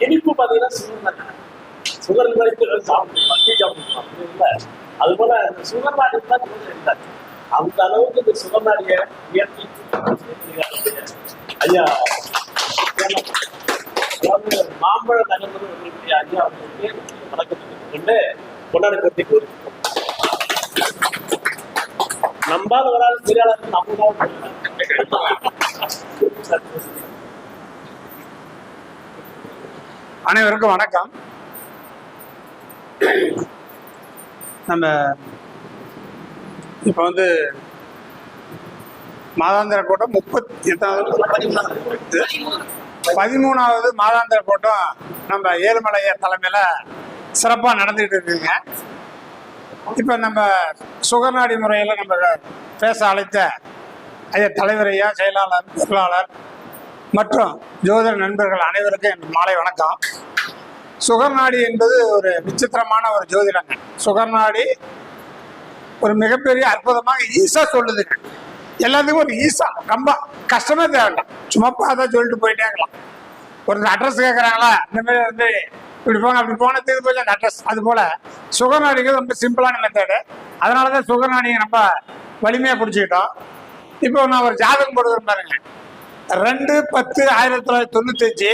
இனிப்பு பாத்தீங்கன்னா சுகர் தானே. சுகர் குறைத்து சாப்பிடுவோம், டீ சாப்பிடுவோம் இல்ல. அது போல இந்த சுகர் நாடி தான் கொஞ்சம் இருந்தாரு. அந்த அளவுக்கு இந்த சுகர் நாடிய உயர்த்தி ஐயா அதாவது மாம்பழ நகர்ந்து உங்களுடைய ஐயா அவர்களுக்கு வணக்கத்தை கொண்டு கொண்டாடத்தை கூறி நம்பாத வராது பெரியாளர்கள் நம்மதான். அனைவருக்கும் வணக்கம். நம்ம இப்போ மாதாந்திர கூட்டம் 13வது மாதாந்திர கூட்டம் நம்ம ஏழுமலைய தலைமையில சிறப்பாக நடந்துகிட்டு இருக்குங்க. இப்போ நம்ம சுகர்நாடி முறையில் நம்ம பேச அழைத்த ஐயா தலைவர், ஐயா செயலாளர், பொருளாளர் மற்றும் ஜோதிட நண்பர்கள் அனைவருக்கும் என் மாலை வணக்கம். சுகர்நாடி என்பது ஒரு விசித்திரமான ஒரு ஜோதிடங்க. சுகர்நாடி ஒரு மிகப்பெரிய அற்புதமாக ஈஸா சொல்லுதுங்க. எல்லாத்துக்கும் ஒரு ஈஸா, ரொம்ப கஷ்டமே தேவையில்லை. சும்மா பார்த்தா சொல்லிட்டு போயிட்டே இருக்கலாம். ஒரு அட்ரஸ் கேட்குறாங்களா, இந்த மாதிரி இப்படி போங்க அப்படி போன தீர்வு போய் அந்த அட்ரஸ். அது போல சுகர்நாடிக்கு ரொம்ப சிம்பிளான மெத்தடு. அதனால தான் சுகர்நாடியை நம்ம வலிமையாக பிடிச்சிக்கிட்டோம். இப்போ நான் ஒரு ஜாதகம் போடுவேன் பாருங்க. 2/10/1995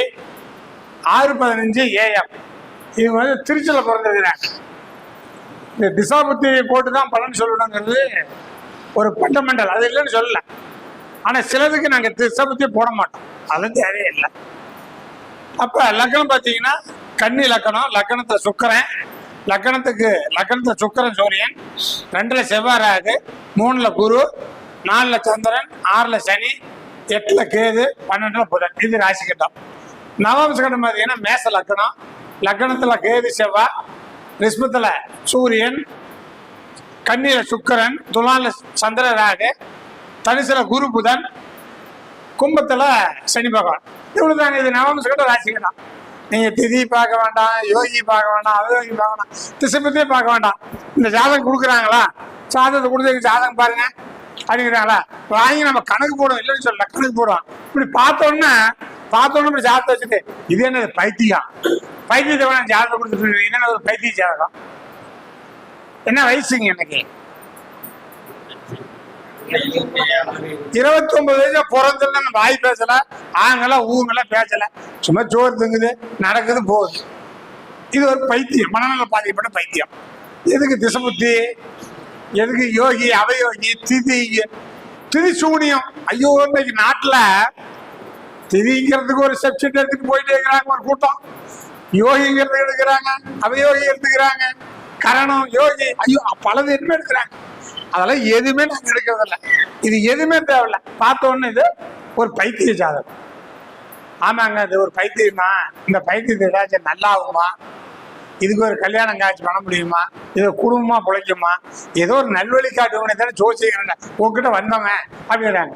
6:15 AM. இவங்க திருச்சியில் பிறந்திருக்கிறாங்க. இந்த திசாபுத்தி போட்டு தான் பலன் சொல்லணுங்கிறது ஒரு ஃபண்டமெண்டல், அது இல்லைன்னு சொல்லலை. ஆனால் சிலதுக்கு நாங்கள் திசாபுத்தியே போட மாட்டோம், அது தேவையே இல்லை. அப்போ லக்கணம் பார்த்தீங்கன்னா கன்னி லக்கணம், லக்கணத்தில் சுக்கரன், லக்கணத்தில் சுக்கரன் சூரியன், 2ல் செவ்வாய் ராகு, 3ல் குரு, 4ல் சந்திரன், 6ல் சனி, 8ல் கேது, 12ல் புதன். இது ராசி கட்டம். நவம்ச கட்டம் பார்த்தீங்கன்னா மேச லக்கணம், லக்கணத்தில் கேது செவ்வாய், ரிஷபத்தில் சூரியன், கன்னியில் சுக்கரன், துலாவில் சந்திர ராகு, தனுசில் குரு புதன், கும்பத்தில் சனி பகவான். இவ்வளவு தாங்க. இது நவம்ச கட்டம் ராசி கட்டம். நீங்கள் திதி பார்க்க வேண்டாம், யோகி பார்க்க வேண்டாம், அவயோகி பார்க்க வேண்டாம், திசைபத்தியே பார்க்க வேண்டாம். இந்த ஜாதகம் கொடுக்குறாங்களா, ஜாதகத்தை கொடுத்து ஜாதகம் பாருங்க அப்படிங்கிறாங்களா, வாங்கி நம்ம கணக்கு போடுவோம். இல்லைன்னு சொல்லல, கணக்கு போடுவோம். இப்படி பார்த்தோன்னே இப்படி ஜாதகத்தை வச்சுட்டு இது என்னது பைத்தியத்தை வேணா ஜாதகம் கொடுத்துட்டு என்னென்ன ஒரு பைத்திய ஜாதகம். என்ன வயசுங்க எனக்கு? 29 வயசுல பிறந்திருந்தா நம்ம வாய் பேசல, ஆங்கெல்லாம் ஊங்கெல்லாம் பேசல, சும்மா சோறு திங்குது, நடக்குது, போகுது. இது ஒரு பைத்தியம், மனநல பாதிக்கப்பட்ட பைத்தியம். எதுக்கு திசைபுத்தி, எதுக்கு யோகி அவயோகி, திதி சூனியம். ஐயோ, இன்னைக்கு நாட்டுல திதிங்கிறதுக்கு ஒரு சப்ஜெக்ட் எடுத்துட்டு போயிட்டே இருக்கிறாங்க ஒரு கூட்டம். யோகிங்கிறது எடுக்கிறாங்க, அவயோகி எடுத்துக்கிறாங்க, கரணம், யோகி, ஐயோ பலது எதுவுமே எடுக்கிறாங்க. அதெல்லாம் எதுவுமே நாங்கள் எடுக்கிறதில்ல. இது எதுவுமே தேவையில்லை. பார்த்தோன்னு இது ஒரு பைத்திய ஜாதகம். ஆமாங்க, இது ஒரு பைத்தியம் தான். இந்த பைத்தியத்தை ஏதாச்சும் நல்லா ஆகுமா, இதுக்கு ஒரு கல்யாணம் காட்சி பண்ண முடியுமா, இதை குடும்பமா பிழைக்குமா, ஏதோ ஒரு நல்வழி காட்டுவனே தானே ஜோசிக்கிறேன் உங்ககிட்ட வந்தவன் அப்படிங்கிறாங்க.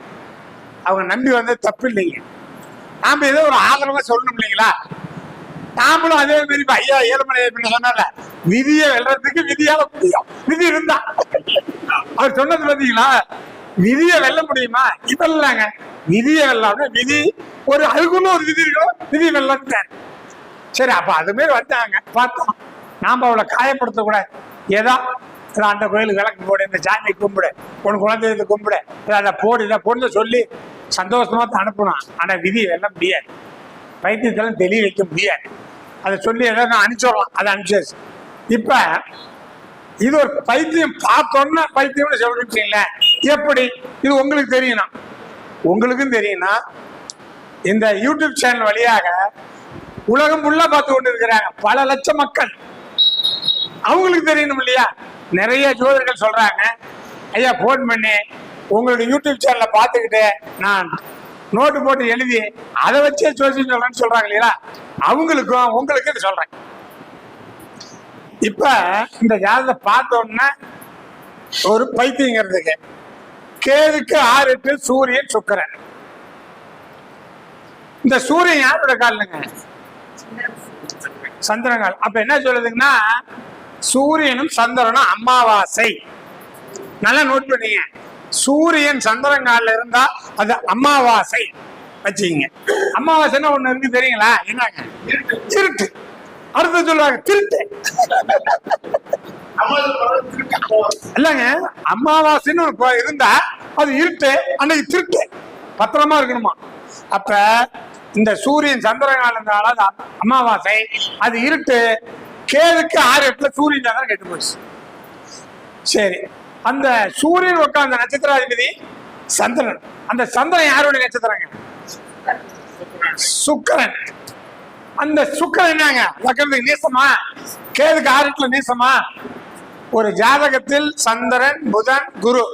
அவங்க நம்பி வந்தது தப்பு இல்லைங்க. நாம ஏதோ ஒரு ஆதரவா சொல்லணும் இல்லைங்களா. நாமளும் அதே மாதிரி ஐயா ஏழுமலை சொன்னால விதியை வெல்றதுக்கு விதியால முடியும். விதி இருந்தா அவர் சொன்னது பார்த்தீங்களா, விதியை வெல்ல முடியுமா? இதெல்லாங்க விதியை வெல்லாம விதி ஒரு அதுக்குன்னு ஒரு விதி இருக்கணும், விதி வெல்ல. சரி, அப்ப அது மாதிரி வந்தாங்க, பார்த்தோம். நாம அவளை காயப்படுத்தக்கூடாது. ஏதோ அந்த கோயிலுக்கு விளக்கு போடு, இந்த சாமி கும்பிடு, உன் குழந்தைகளை கும்பிடு, அதை போடு, இதை பொண்ணு சொல்லி சந்தோஷமா தான் அனுப்பணும். ஆனா விதி வெல்ல முடியாது, பைத்தியத்தெல்லாம் தெளிய வைக்க முடியாது. அதை சொல்லி ஏதாவது அனுப்பிச்சிடலாம், அதை அனுப்பிச்சாச்சு. இப்ப இது ஒரு பைத்தியம். பார்த்தோன்னா பைத்தியம்னு சொல்லிட்டீங்களே, எப்படி? இது உங்களுக்கு தெரியணும். உங்களுக்கும் தெரியும்னா இந்த யூடியூப் சேனல் வழியாக உலகம் ஃபுல்லா பார்த்து கொண்டு இருக்கிறாங்க பல லட்சம் மக்கள். அவங்களுக்கு தெரியணும் இல்லையா? நிறைய ஜோதிடர்கள் சொல்றாங்க, ஐயா போன் பண்ணி உங்களுடைய யூடியூப் சேனலை பார்த்துக்கிட்டு நான் நோட்டு போட்டு எழுதி அதை வச்சே ஜோசியம் சொல்றேன்னு சொல்றாங்க இல்லையா? அவங்களுக்கும் உங்களுக்கு சொல்றேன். இப்ப இந்த ஜாதகத்தை பார்த்தோம்னா ஒரு பைத்தியங்கிறதுக்கு கேதுக்கு 6-8 சூரியன் சுக்கிரன். இந்த சூரியன் யாரோட காலுங்க? சந்திரங்கால். அப்ப என்ன சொல்லுதுங்கன்னா, சூரியனும் சந்திரனும் அமாவாசை. நல்லா நோட் பண்ணீங்க. சூரியன் சந்திரங்கால இருந்தா அது அமாவாசை. வச்சுக்கிங்க. அமாவாசைன்னா ஒண்ணு இருக்கு தெரியுங்களா? என்னங்க? இருட்டு. அடுத்து சொல்லுவாங்க திருட்டு. இல்லங்க, அமாவாசைன்னு இருந்தா அது இருட்டு, அன்னைக்கு திருட்டு. பத்திரமா இருக்கணுமா? அப்ப இந்த சூரியன் சந்திரகாலம் இருந்தாலும் அமாவாசை, அது இருட்டு. கேதுக்கு 6-8 சூரியன் சந்திரன் கெட்டு போச்சு. சரி, அந்த சூரியன் உட்கார்ந்த நட்சத்திராதிபதி சந்திரன். அந்த சந்திரன் யாருடைய நட்சத்திரங்க? சுக்கிரன். அந்த சுக்கிரன் என்னங்க? லக்னத்துக்கு நீசமா? கேதுக்கு 6-8 நீசமா? ஒரு ஜாதகத்தில் சந்திரன் புதன் குரு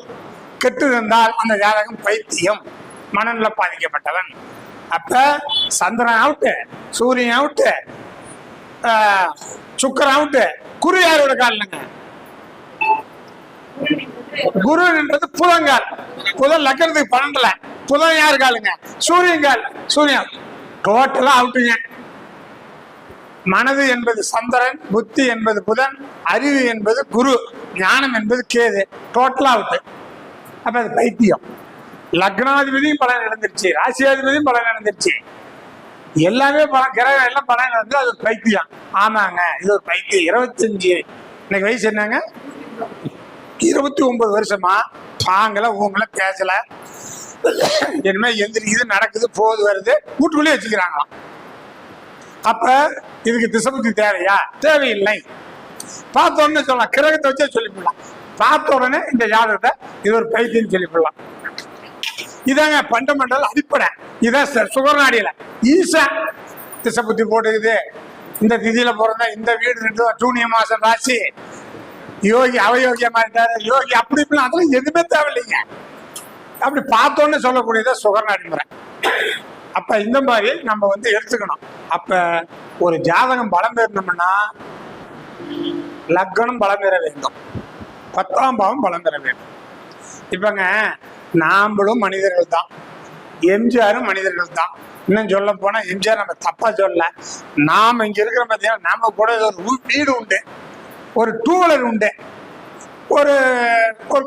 கெட்டு இருந்தால் அந்த ஜாதகம் பைத்தியம், மனநல பாதிக்கப்பட்டவன். அப்ப சந்திரன் அவுட்டு, சூரியன் அவுட்டு, சுக்கிரன் அவுட்டு. குரு யாரோட காலங்க? குருன்றது புதன்கால். புதன் லக்னத்துக்கு 12ல. புதன் யாரு காலுங்க? சூரியன் கால். சூரியன் டோட்டலா அவுட்டுங்க. மனது என்பது சந்திரன், புத்தி என்பது புதன், அறிவு என்பது குரு, ஞானம் என்பது கேது. டோட்டலா அவுட்டு. அப்ப அது பைத்தியம். லக்னாதிபதியும் பலன் நடந்துருச்சு, ராசியாதிபதியும் பலன் நடந்துருச்சு, எல்லாமே பலம், கிரகம் எல்லாம் பலன் நடந்து அது பைத்தியம். ஆமாங்க, இது ஒரு பைத்தியம். 25 இன்னைக்கு வயசு என்னங்க? 29 வருஷமா பாங்கல ஊங்கல பேசல, இனிமே எந்திரிக்குது, நடக்குது, போகுது, வருது, வீட்டுக்குள்ளே வச்சுக்கிறாங்களாம். அப்ப இதுக்கு திசபுத்தி தேவையா? தேவையில்லை. பார்த்த உடனே சொல்லலாம், கிரகத்தை வச்சே சொல்லிவிடலாம். பார்த்த உடனே இந்த ஜாதகத்தை இது ஒரு பைத்தியம் சொல்லிவிடலாம். இதாங்க பண்டமெண்டல் அடிப்படை. இதான் சுகர்நாடியில ஈசா திசபுத்தி போட்டுக்குது. இந்த திதியில பிறந்தா இந்த வீடு சூனிய மாசம் ராசி, யோகி அவயோகியா மாறிட்டாரு, யோகி அப்படி இப்படிலாம் அதெல்லாம் எதுவுமே தேவையில்லைங்க. அப்படி பார்த்தோன்னு சொல்லக்கூடியதை சுகர்நாடி முறை. அப்ப இந்த மாதிரி நம்ம எடுத்துக்கணும். அப்ப ஒரு ஜாதகம் பலம் பெறணும்னா லக்னம் பலம் பெற வேண்டும், 10ஆம் பாவம் பலம் பெற வேண்டும். இப்பங்க நாமளும் மனிதர்கள் தான், எம்ஜிஆரும் மனிதர்கள் தான். இன்னும் சொல்ல போனா எம்ஜிஆர் நம்ம தப்பா சொல்ல, நாம இங்க இருக்கிற பார்த்தீங்கன்னா நாம கூட ஒரு வீடு உண்டு, ஒரு 2 வீலர் உண்டு, ஒரு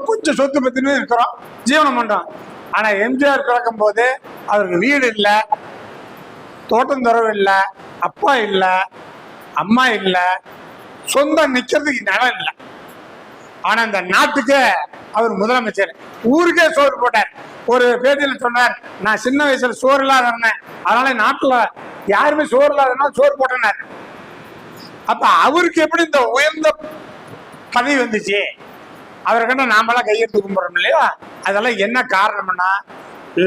கொஞ்சம் சொத்து பத்தினு இருக்கிறோம், ஜீவனம் பண்றோம். ஆனா எம்ஜிஆர் பிறக்கும் போது அவருக்கு வீடு இல்லை, தோட்டம் துறவு இல்லை, அப்பா இல்லை, அம்மா இல்லை, சொந்தம் நிக்கிறதுக்கு நிலம் இல்லை. ஆனா இந்த நாட்டுக்கு அவர் முதலமைச்சர், ஊருக்கே சோறு போட்டார். ஒரு பேட்டியில சொன்னார், நான் சின்ன வயசுல சோறு இல்லாத இருந்தேன், அதனால நாட்டுல யாருமே சோறு இல்லாதனால சோறு போட்டனார். அப்ப அவருக்கு எப்படி இந்த உயர்ந்த பதவி வந்துச்சு? அவர்கிட்ட நாமெல்லாம் கையெழுத்து கும்பிடுறோம் இல்லையா? அதெல்லாம் என்ன காரணம்னா,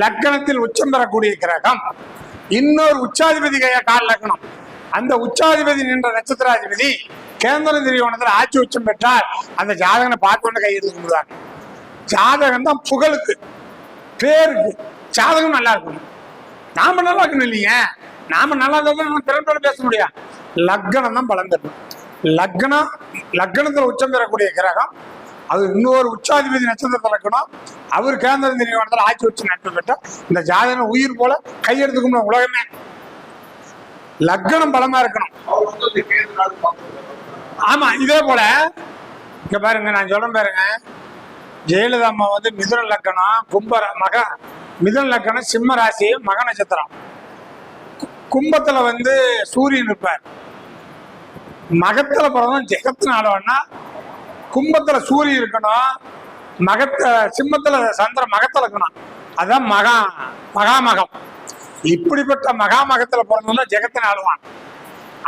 லக்னத்தில் உச்சம் பெறக்கூடிய கிரகம் இன்னொரு உச்சாதிபதி கால் லக்னம், அந்த உச்சாதிபதி நின்ற நட்சத்திராதிபதி கேந்திர திரிகோணத்தில் ஆட்சி உச்சம் பெற்றால் அந்த ஜாதகனை பார்த்து கையெழுத்து கும்பிடுவாங்க. ஜாதகம் தான் புகழுக்கு, பேருக்கு. ஜாதகம் நல்லா இருக்கணும், நாம நல்லா இருக்கணும் இல்லைங்க. நாம நல்லா இருந்தாலும் நம்ம திறன்பட பேச முடியும். லக்னம் தான் பலம் பெறணும். லக்னத்துல உச்சம் பெறக்கூடிய கிரகம் அது இன்னொரு உச்சாதிபதி நட்சத்திரத்தை இருக்கணும். அவர் கேந்திர திரிகோணத்தில் ஆட்சி உச்சம் நட்பு பெற்ற இந்த ஜாதகம் உயிர் போல கையெடுத்துக்கும் உலகமே. லக்னம் பலமா இருக்கணும். ஆமா, இதே போல இங்க பாருங்க, நான் சொல்ல பாருங்க, ஜெயலலிதா அம்மா மிதுன லக்கணம், மிதுன லக்கணம், சிம்ம ராசி, மக நட்சத்திரம். கும்பத்துல சூரியன் இருப்பார். மகத்துல பிறந்தோம் ஜெகத்தின் ஆளவன்னா கும்பத்துல சூரியன் இருக்கணும், சிம்மத்துல சந்திர மகத்துல இருக்கணும். அதான் மகாமகம். இப்படிப்பட்ட மகாமகத்துல பிறந்தோம்னா ஜெகத்தின் ஆளுவான்.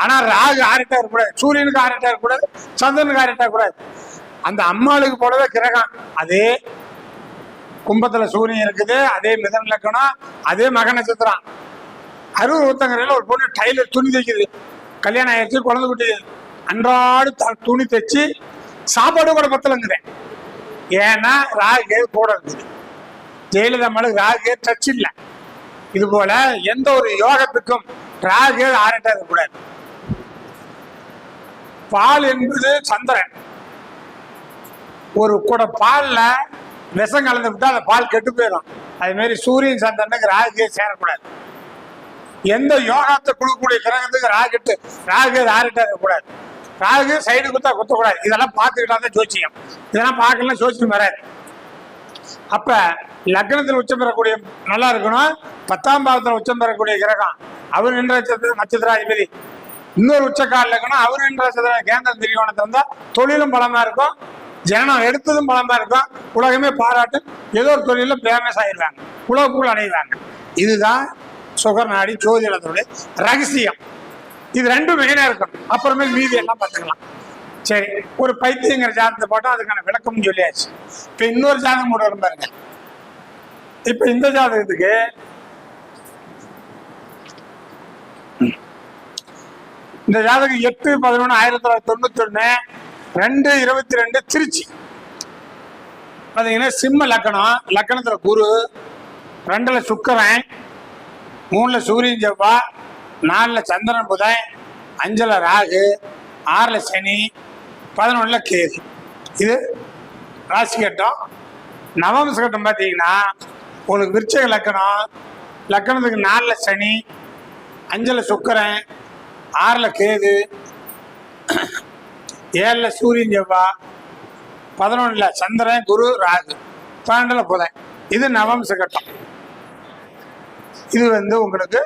ஆனா ராகு ஆரிட்டா இருக்கக்கூடாது, சூரியனுக்கு ஆரிட்டா இருக்கக்கூடாது, சந்திரனுக்கு ஆரிட்டா கூடாது. அந்த அம்மாளுக்கு போலவே கிரகம் அதே கும்பத்துல சூரியன் இருக்குது, அதே மிதன லக்கணம், அதே மக நட்சத்திரம். 60 ஒரு பொண்ணு டைலர் துணி தைக்குது, கல்யாணம் ஆயிடுச்சு, குழந்தை குட்டி, அன்றாடு துணி தைச்சு சாப்பாடு கூட பத்தலங்குறேன். ஏன்னா ராகு கூட இருக்குது. ஜெயலலிதா அம்மாளுக்கு ராகு டச் இல்லை. இது போல எந்த ஒரு யோகத்துக்கும் ராகு ஆரிட்டா இருக்கக்கூடாது. பால் என்பது சந்திரன். ஒரு கூட பால்ல விஷம் கலந்து விட்டா அந்த பால் கெட்டு போயிடும். அது மாதிரி சூரியன் சந்திரனுக்கு ராகு சேரக்கூடாது. எந்த யோகத்தை கொடுக்கக்கூடிய கிரகத்துக்கு ராகு ஆரிட்டா இருக்கக்கூடாது. ராகு சைடு குத்தா குத்தக்கூடாது. இதெல்லாம் பார்த்துக்கிட்டா தான் ஜோசியம். இதெல்லாம் பார்க்கலாம் ஜோசியம் வராது. அப்ப லக்னத்தில் உச்சம் பெறக்கூடிய நல்லா இருக்கணும். 10ஆம் பாவத்தில் உச்சம் பெறக்கூடிய கிரகம் அவர் நின்ற நட்சத்திராதிபதி. இன்னொரு உச்சக்கால இருக்கணும், அவர் நின்ற கேந்திர திரிகோணத்தை வந்தா தொழிலும் பலமா இருக்கும், ஜனம் எடுத்ததும் பலமா இருக்கும், உலகமே பாராட்டு, ஏதோ ஒரு தொழில ஃபேமஸ் ஆயிடுவாங்க, உலக புகழ் அடைவாங்க. இதுதான் சுகர் நாடி ஜோதிடத்துடைய ரகசியம். இது ரெண்டும் மெயினா இருக்கணும். அப்புறமே மீதி எல்லாம் பார்த்துக்கலாம். சரி, ஒரு பைத்தியங்கிற ஜாதகத்தை போட்டோம், அதுக்கான விளக்கம் சொல்லியாச்சு. இப்ப இன்னொரு ஜாதகம் கூட வரும் பாருங்க. இப்ப இந்த ஜாதகத்துக்கு இந்த ஜாதகம் 8/11/1991 2/22 திருச்சி. பாத்தீங்கன்னா சிம்ம லக்கணம். லக்கணத்துல குரு, 2ல சுக்கிரன், 3ல சூரியன் செவ்வாய், 4ல சந்திரன் புதன், 5ல ராகு, 6ல சனி, 11ல கேது. இது ராசி கட்டம். நவம்ச கட்டம் பார்த்தீங்கன்னா உங்களுக்கு விருச்சிக லக்கணம். லக்கணத்துக்கு 4ல சனி, 5ல சுக்கிரன், 6ல கேது, 7ல சூரியன் செவ்வாய், 11ல சந்திரன் குரு ராகு, 12ல புதன். இது நவம்ச கட்டம். இது உங்களுக்கு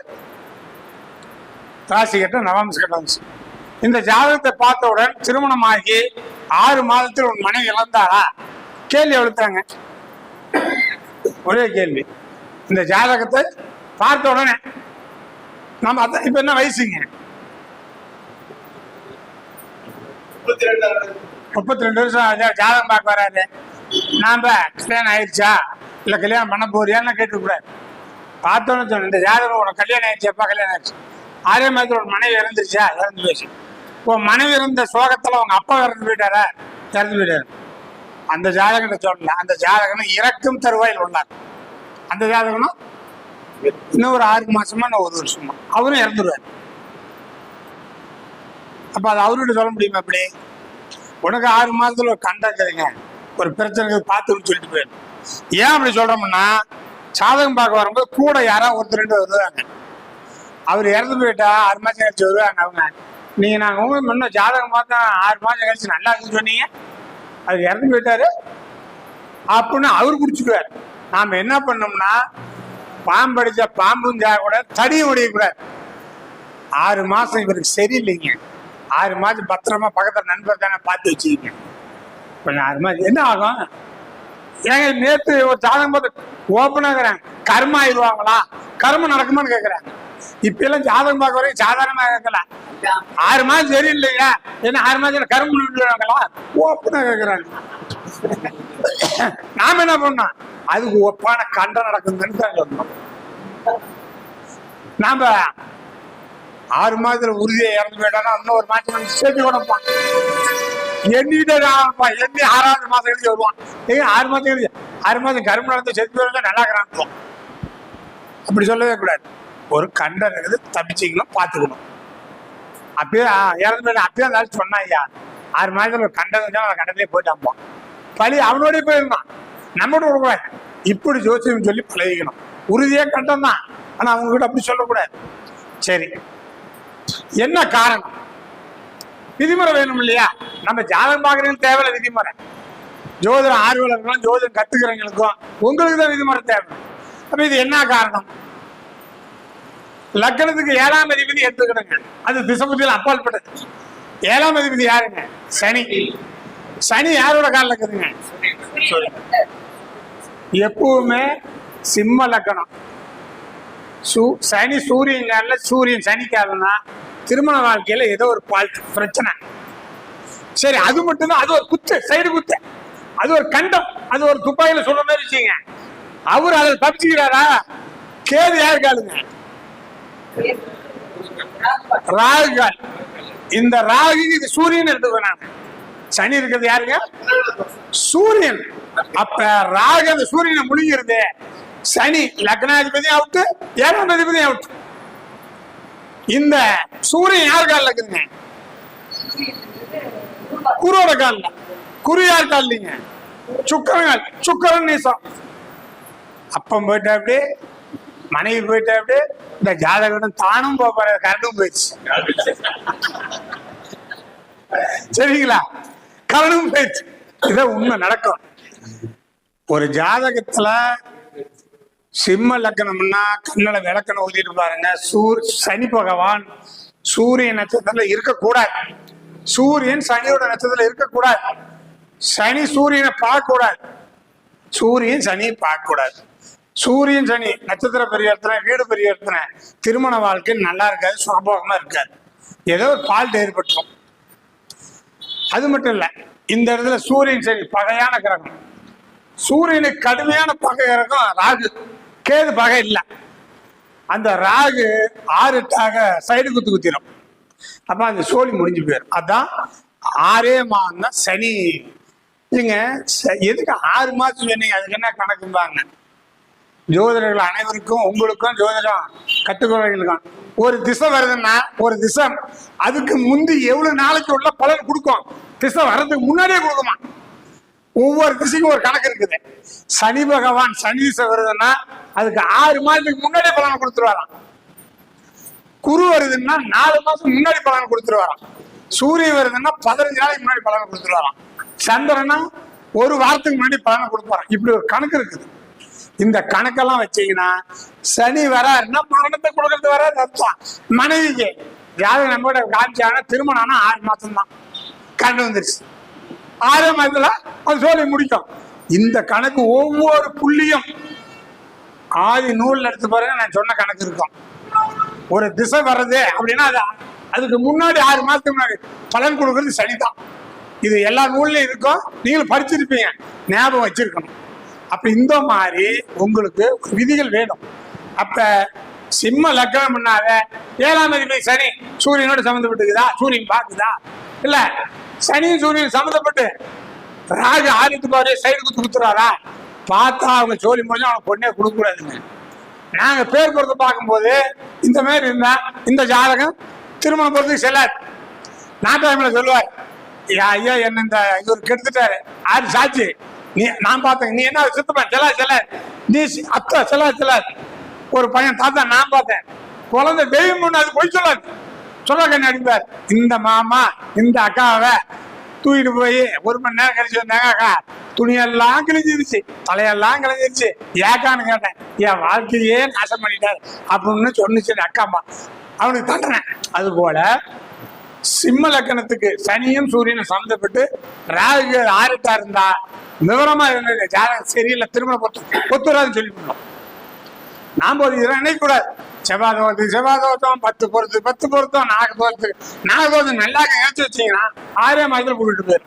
ராசி கட்டம், நவம்ச கட்டம். இந்த ஜாதகத்தை பார்த்தவுடன் திருமணமாகி 6 மாதத்தில் உன் மனைவி இழந்தாரா? கேள்வி எழுத்தாங்க. ஒரே கேள்வி. இந்த ஜாதகத்தை பார்த்த உடனே நம்ம இப்ப என்ன வயசுங்க? 32 வருஷம் ஜாதகம் பார்க்க வராது. நாம கல்யாணம் ஆயிடுச்சா இல்ல கல்யாணம் பண்ண போறியான்னு கேட்டுக்கூடாது. பார்த்தோன்னு சொன்ன இந்த ஜாதகம் உனக்கு கல்யாணம் ஆயிடுச்சாப்பா? கல்யாணம் ஆயிடுச்சு. 6 மாதத்துல ஒரு மனைவி இறந்துருச்சா? இறந்து போயிடுச்சு. உன் மனைவி இருந்த சோகத்துல உங்க அப்பா இறந்து போயிட்டாரா? இறந்து போயிட்டாரு. அந்த ஜாதகத்தை சொல்லல. அந்த ஜாதகம் இறக்கும் தருவாயில் உள்ளார். அந்த ஜாதகம் இன்னும் ஒரு 6 மாசமா இன்னும் 1 வருஷமா அவரும் இறந்துருவார். அப்ப அது அவர்கிட்ட சொல்ல முடியுமா? அப்படி உனக்கு 6 மாதத்துல ஒரு கண்டக்குதுங்க, ஒரு பிரச்சனை பார்த்துன்னு சொல்லிட்டு போயிடும். ஏன் அப்படி சொல்றோம்னா, ஜாதகம் பார்க்க வரும்போது கூட யாராவது ஒருத்தர் 2 வருவாங்க. அவர் இறந்து போயிட்டா 6 மாசம் கழிச்சு வருவாங்க. அவங்க நீங்க நாங்க முன்ன ஜாதகம் பார்த்தா 6 மாசம் கழிச்சு நல்லா இருக்குன்னு சொன்னீங்க, அது இறந்து போயிட்டாரு அப்படின்னு அவரு குடிச்சுக்குவார். நாம என்ன பண்ணோம்னா, பாம்பு அடிச்சா பாம்பும் கூட தடியும் உடையக்கூடாது. 6 மாசம் இவருக்கு சரியில்லைங்க, 6 மாசம் பத்திரமா பக்கத்துல நண்பர் தானே பார்த்து வச்சுக்கீங்க. கொஞ்சம் 6 மாசம் என்ன ஆகும்? ஏங்க நேற்று ஒரு ஜாதகம் பார்த்து ஓப்பனாகிறாங்க, கர்மம் ஆயிடுவாங்களா, கர்மம் நடக்குமான்னு கேட்கறாங்க. இப்ப எல்லாம் ஜாதகம் பார்க்க வரைக்கும் சாதாரணமா கேட்கல. 6 மாசம் சரியில்லையா, என்ன 6 மாசம் கர்மம் விடுவாங்களா ஓப்பனா கேட்கறாங்க. நாம என்ன பண்ணோம், அதுக்கு ஒப்பான கண்டம் நடக்குதுன்னு தான் சொல்லணும். நாம 6 மாதத்துல உறுதியை இறந்து போயிட்டா இன்னும் 1 மாசம் சேர்த்து கொடுப்பான். எண்ணிட்டே எண்ணி 6வது மாசம் கழிச்சு வருவான். 6 மாசம் கழிச்சு 6 மாசம் கரும்பு நடந்து செத்து வருங்க நல்லா இருக்கிறான். அப்படி சொல்லவே கூடாது. ஒரு கண்டம் இருக்குது, தப்பிச்சிக்கணும், பார்த்துக்கணும். அப்பயே இறந்து போயிட்டு அப்பயே இருந்தாலும் சொன்னா ஐயா 6 மாதத்துல ஒரு கண்டம் அந்த கண்டத்திலே போயிட்டான். பழி அவனோடய போயிருந்தான், நம்மகிட்ட விடக்கூடாது. இப்படி ஜோசியம் சொல்லி பழகிக்கணும். உறுதியே கண்டம் தான், ஆனா அவங்க கிட்ட அப்படி சொல்லக்கூடாது. சரி, என்ன காரணம்? விதிமுறை வேணும் இல்லையா? நம்ம ஜாதகம் பார்க்கறதுக்கு தேவையில்ல விதிமுறை. ஜோதிடம் ஆர்வலர்களும் ஜோதிடம் கத்துக்கிறவங்களுக்கும் உங்களுக்கு தான் விதிமுறை தேவை. அப்ப இது என்ன காரணம்? லக்னத்துக்கு 7ஆம் அதிபதி எடுத்துக்கிடுங்க, அது திசைபுத்தியில் அப்பாற்பட்டது. 7ஆம் அதிபதி யாருங்க? சனி. சனி யாரோட காலில் இருக்குதுங்க? எப்பவுமே சிம்ம லக்கணம். சனி சூரியன் காலில், சூரியன் சனி காலம்னா திருமண வாழ்க்கையில ஏதோ ஒரு பிரச்சனை. சரி, அது மட்டும்தான். அது ஒரு குத்து, சைடு குத்து, அது ஒரு கண்டம், அது ஒரு துப்பாக்கியில சொல்ற மாதிரி வச்சுங்க. அவர் அதில் தப்பிச்சுக்கிறாரா? கேது யாரு காலுங்க? ராகு கால். இந்த ராகு இது சூரியன் எடுத்துக்கிறாங்க. சனி இருக்கிறது யாருங்க? சூரியன். அப்ப ராகு அந்த சூரியனை முழுங்கிறது. சனி லக்னாதிபதி அவுட்டு, 7ஆம் அதிபதி அவுட்டு. இந்த சூரியன் யார் காலில் இருக்குதுங்க? குருவோட காலில். குரு யார் கால் இல்லைங்க? சுக்கரன் கால். சுக்கரன் நீசம். அப்பம் போயிட்டா அப்படி, மனைவி போயிட்டா அப்படி, இந்த ஜாதகம் தானும் போற கரண்டும் போயிடுச்சு. சரிங்களா? கரண்டும் போயிடுச்சு. இதான் உண்மை நடக்கும். ஒரு ஜாதகத்துல சிம்ம லக்னம்னா கண்ணில் விளக்கணம் ஊதிட்டு பாருங்க. சனி பகவான் சூரிய நட்சத்திரத்துல இருக்கக்கூடாது. சூரியன் சனியோட நட்சத்திரத்துல இருக்கக்கூடாது. சனி சூரியனை பார்க்க கூடாது. சூரியன் சனியை பார்க்க கூடாது. சூரியன் சனி நட்சத்திர பரிவர்த்தனை, வீடு பரிவர்த்தனை, திருமண வாழ்க்கை நல்லா இருக்காது, சுகபோகமா இருக்காது, ஏதோ ஒரு ஃபால்ட் ஏற்பட்டுரும். அது மட்டும் இல்ல, இந்த இடத்துல சூரியன் சனி பகையான கிரகம். சூரியனுக்கு கடுமையான பகை கிரகம் ராகு. கேது பகை இல்லை. அந்த ராகு 6-8 சைடு குத்திரும். அப்ப அந்த சோழி முடிஞ்சு போயிடும். அதான் 6 மாதம் தான் சனி. இல்லைங்க, எதுக்கு 6 மாதம் சொன்னீங்க? அதுக்கு என்ன கணக்கும்பாங்க ஜோதிடர்கள் அனைவருக்கும். உங்களுக்கும் ஜோதிடம் கற்றுக்கொள்ளுக்கும் ஒரு திசை வருதுன்னா, ஒரு திசை அதுக்கு முந்தி எவ்வளவு நாளைக்கு உள்ள பலன் கொடுக்கும். திசை வர்றதுக்கு முன்னாடியே கொடுக்குமா? ஒவ்வொரு திசைக்கும் ஒரு கணக்கு இருக்குது. சனி பகவான் சனி திசை வருதுன்னா அதுக்கு 6 மாதத்துக்கு முன்னாடியே பலனை கொடுத்துருவாராம். குரு வருதுன்னா 4 மாசம் முன்னாடி பலனை கொடுத்துருவாராம். சூரியன் வருதுன்னா 15 நாளைக்கு முன்னாடி பலனை கொடுத்துருவாராம். சந்திரனா ஒரு வாரத்துக்கு முன்னாடி பலனை கொடுப்பாராம். இப்படி ஒரு கணக்கு இருக்குது. இந்த கணக்கெல்லாம் வச்சீங்கன்னா சனி வராருன்னா மரணத்தை கொடுக்கறது வராது அர்த்தம். மனைவிக்கு யாரும் நம்மளோட காமிச்சாங்கன்னா திருமணம் ஆனா 6 மாசம் தான் கண்டு வந்துருச்சு. 6 மாதத்துல அது சொல்லி முடிக்கும். இந்த கணக்கு ஒவ்வொரு புள்ளியும் ஆதி நூல்ல எடுத்து பாருங்க, நான் சொன்ன கணக்கு இருக்கும். ஒரு திசை வர்றது அப்படின்னா அதுக்கு முன்னாடி 6 மாசத்துக்கு முன்னாடி பலன் கொடுக்கறது சனிதான். இது எல்லா நூல்லையும் இருக்கும். நீங்களும் படிச்சிருப்பீங்க, ஞாபகம் வச்சிருக்கணும். அப்ப இந்த மாதிரி உங்களுக்கு விதிகள் வேணும். அப்ப சிம்ம லக்னம் பண்ணாத 7ஆம் அதிபதி சனி சூரியனோட சம்மந்தப்பட்டுக்குதா? சூரியன் பாக்குதா? இல்ல சனியும் சூரியன் சம்மந்தப்பட்டு ராகு 6 சைடு குத்துறாரா? பார்த்தா அவங்க சோழி முடிஞ்சா அவங்க பொண்ணே கொடுக்க கூடாதுங்க. நாங்க பேர் பொறுத்து பார்க்கும்போது இந்த மாதிரி இருந்தா இந்த ஜாதகம் திருமணம் பொறுத்துக்கு செல்லாது. நாட்டாயமில் சொல்லுவார், ஐயா என்ன இந்த இவர் கெடுத்துட்டாரு, 6 சாட்சி நீ நான் பார்த்தேன், நீ என்ன சுத்தப்பேன் செல்ல நீ அத்தை செல்ல ஒரு பையன் தாத்தா நான் பார்த்தேன், குழந்தை தெய்வம் ஒண்ணு, அது போய் சொல்ல கண்ணி அடிப்பார். இந்த மாமா இந்த அக்காவை தூக்கிட்டு போய் 1 மணி நேரம் கழிச்சு வந்தாங்க. அக்கா துணியெல்லாம் கிழிஞ்சிருச்சு, தலையெல்லாம் கிழிஞ்சிருச்சு. ஏக்கான்னு கேட்டேன். என் வாழ்க்கையே நாசம் பண்ணிட்டாரு அப்படின்னு சொன்னிச்சு அக்காம்மா. அவனுக்கு தண்டனை. அது போல சிம்ம லக்கணத்துக்கு சனியும் சூரியனும் சம்மந்தப்பட்டு ராகு 6 இருந்தா விவரமா இருந்தது ஜாதகம் சரியில்லை, திருமணம் பொத்துறாதுன்னு சொல்லி கொடுத்தோம். நாம ஒரு இதெல்லாம் நினைக்கக்கூடாது. செவ்வாதோஷம் 10 பொருத்தம் நாகதோஷம் நல்லா நினைச்சு வச்சீங்கன்னா 6 மாதத்துல கூட்டிட்டு போயிரு.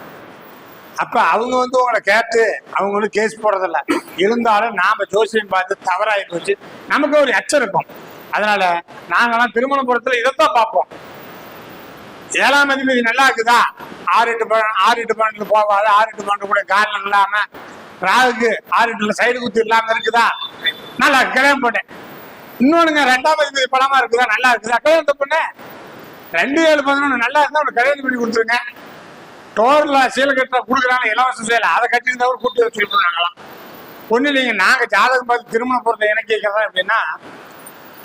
அப்ப அவங்க உங்களை கேட்டு அவங்களும் கேஸ் போடுறதில்ல. இருந்தாலும் நாம ஜோசியம் பார்த்து தவறாகி போச்சு, நமக்கு ஒரு அச்சம் இருக்கும். அதனால நாங்கெல்லாம் திருமண பொருத்தத்துல இதைத்தான் பார்ப்போம். 7ஆம் அதிபதி நல்லா இருக்குதா? 6-8 12 போகாது. 6-8 12 கூட காரணம் இல்லாம ராகுக்கு 6-8 சைடு குத்து இல்லாம இருக்குதா? நல்லா கல்யாணம் பண்ணேன். இன்னொன்னுங்க, 2ஆம் அதிபதி பலமா இருக்குதா? நல்லா இருக்குதா? கல்யாணத்தை பண்ண 2-7-11 நல்லா இருந்தா உனக்கு கல்யாணம் பண்ணி கொடுத்துருங்க. டோர்ல சீலை கட்ட கொடுக்குறாங்க, இலவச சேலை, அதை கட்டியிருந்தவர் கூட்டு வச்சு சொல்றாங்களாம். ஒண்ணு இல்லைங்க, நாங்க ஜாதகம் பார்த்து திருமணம் பொறுத்த எனக்கு கேட்கறதா எப்படின்னா,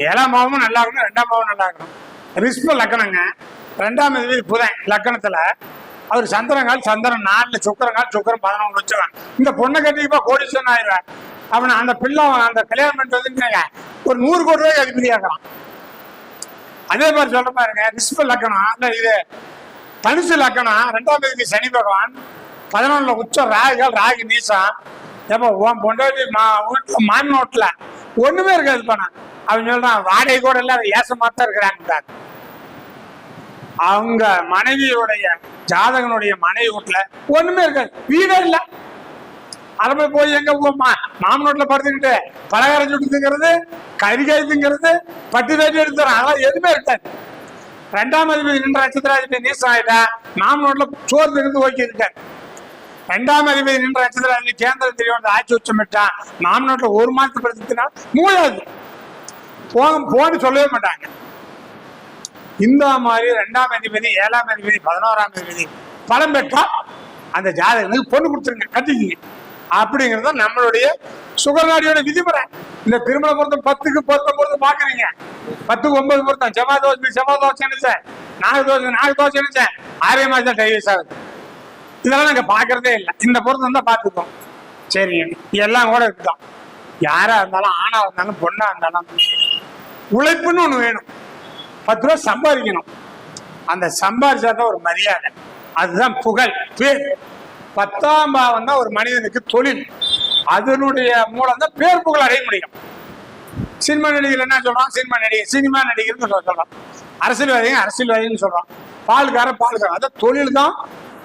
7ஆம் பாவமும் நல்லா இருக்கணும், 2ஆம் பாவம் நல்லா இருக்கணும். ரிஷ்ப லக்கணங்க, 2ஆம் அதிபதி புதன் லக்கணத்துல அவர் சந்திரன் 4 சுக்கரன் 11 வச்சுவான். இந்த பொண்ணை கட்டிப்பா கோடீஸ்வரன் ஆயிடுவார். அவனை அந்த பிள்ளை அந்த கல்யாணம் பண்ணிட்டு வந்து ஒரு 100 கோடி ரூபாய்க்கு அதிபதி ஆகலாம். அதே மாதிரி சொல்ற பாருங்க, ரிஷ்ப லக்கணம் இது தனுசு லக்கணம், 2ஆம் அதிபதி சனி பகவான் 11 உச்சம் ராகு நீசம். எப்ப உன் பொண்டாட்டி வீட்டுல மாநோட்டுல ஒண்ணுமே இருக்காது பணம். அவன் சொல்றான் வாடகை கூட இல்ல, ஏசமாத்தான் இருக்கிறாங்க. அவங்க மனைவியுடைய ஜாதகனுடைய மனைவி வீட்டுல ஒண்ணுமே இருக்காது, வீடே இல்ல. அதை போய் எங்க மாமனோட்ல படுத்துக்கிட்டு பலகாரம் சுட்டு திங்கிறது, கறிகாய் திங்கிறது, பட்டு வேட்டி எடுத்துறான், அதெல்லாம் எதுவுமே இருக்காது. 2ஆம் அதிபதி நின்ற நட்சத்திராதிபதி நீசம் ஆயிட்டா மாமனோட்ல சோறு திங்கிறது ஓகே இருக்காது. 2ஆம் அதிபதி நின்ற நட்சத்திராதிபதி கேந்திர தெரியும் ஆட்சி உச்சம் விட்டா மாமனோட்ல 1 மாசத்து படுத்துனா மூழாது போன்னு சொல்லவே மாட்டாங்க. இந்த மாதிரி 2ஆம் அதிபதி 7ஆம் அதிபதி 11ஆம் அதிபதி பலம் பெற்றா அந்த ஜாதகனுக்கு பொண்ணு கொடுத்துருங்க, கட்டிக்கிங்க. அப்படிங்கிறது நம்மளுடைய சுகநாடியோட விதிமுறை. இந்த திருமண பொருத்தம் 10க்கு 19 பாக்குறீங்க, 10க்கு 9 பொருத்தம். செவ்வாதோஷம் நினைச்சேன், நாகதோஷம் நினைச்சேன், 6 மாசம் டைவர்ஸ் ஆகுது. இதெல்லாம் நாங்க பாக்குறதே இல்லை. இந்த பொருத்தம் தான் பார்த்துக்கோம். சரி, எல்லாம் கூட இருக்குதான். யாரா இருந்தாலும், ஆணா இருந்தாலும் பொண்ணா இருந்தாலும் உழைப்புன்னு ஒண்ணு வேணும். 10 ரூபா சம்பாதிக்கணும். அந்த சம்பாதிச்சாதான் ஒரு மரியாதை, அதுதான் புகழ், பேர். 10ஆம் பாவம் தான் ஒரு மனிதனுக்கு தொழில். அதனுடைய மூலம் தான் பேர் புகழ் அடைய முடியும். சினிமா நடிகர் என்ன சொல்றான்? சினிமா நடிகர்னு சொல்றான். அரசியல்வாதின்னு சொல்றான். பால்காரன். அதான் தொழில் தான்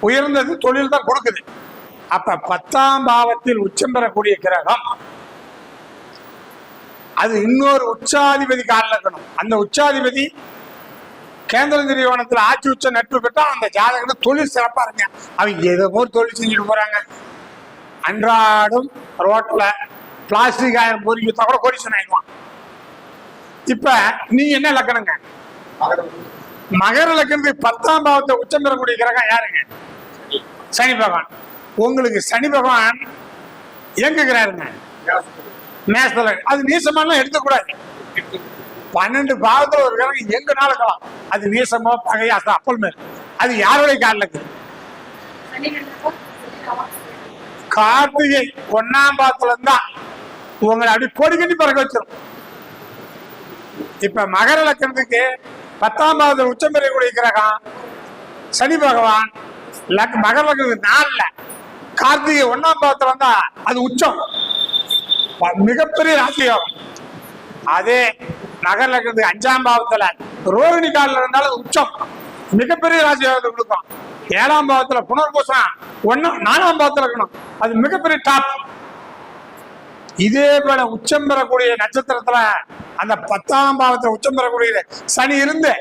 உயர்ந்தது, தொழில் தான் கொடுக்குது. அப்ப 10ஆம் பாவத்தில் உச்சம் பெறக்கூடிய கிரகம் அது இன்னொரு உச்சாதிபதி காலில் இருக்கணும். அந்த உச்சாதிபதி கேந்திர திரியோணத்துல ஆட்சி உச்ச நட்பு பெற்றா அந்த ஜாதகத்துல தொழில் சிறப்பா இருங்க. அவங்க ஏதோ ஒரு தொழில் செஞ்சுட்டு போறாங்க. அன்றாடம் ரோட்ல பிளாஸ்டிக் ஆயிரம் பொறிக்கிட்டா கூட கோடீஸ்வரன் ஆயிடுவான். இப்ப நீங்க என்ன லக்கணங்க? மகர லக்கணத்துக்கு 10ஆம் பாவத்தை உச்சம் பெறக்கூடிய கிரகம் யாருங்க? சனி பகவான். உங்களுக்கு சனி பகவான் எங்குகிறாருங்க? மேசத்துல. அது நீசமாலாம் எடுத்துக்கூடாது. 12 பாவத்துல ஒரு கிரகம் எங்கனால இருக்கலாம். அது நீசமோ பகையா அப்பல் மேல். அது யாருடைய காலில் இருக்குது? கார்த்திகை 1ஆம் பாவத்துல இருந்தா உங்களை அப்படி கொடி கட்டி பறக்க வச்சிடும். இப்ப மகர லக்கணத்துக்கு 10ஆம் பாவத்தில் உச்சம் பெறக்கூடிய கிரகம் சனி பகவான். மகர லக்கணத்துக்கு 4ல கார்த்திகை 1ஆம் பாவத்துல இருந்தா அது உச்சம், மிகப்பெரிய ராசியோகம். அதே மகர லக்கணத்துக்கு 5ஆம் பாவத்துல ரோகிணி காலில் இருந்தாலும் உச்சம், மிகப்பெரிய ராசியோகத்தை கொடுக்கும். 7ஆம் பாவத்துல புனர்பூசம் 4ஆம் பாவத்துல இருக்கணும், அது மிகப்பெரிய டாப். இதே போல உச்சம் பெறக்கூடிய நட்சத்திரத்துல அந்த 10ஆம் பாவத்துல உச்சம் பெறக்கூடிய சனி இருந்து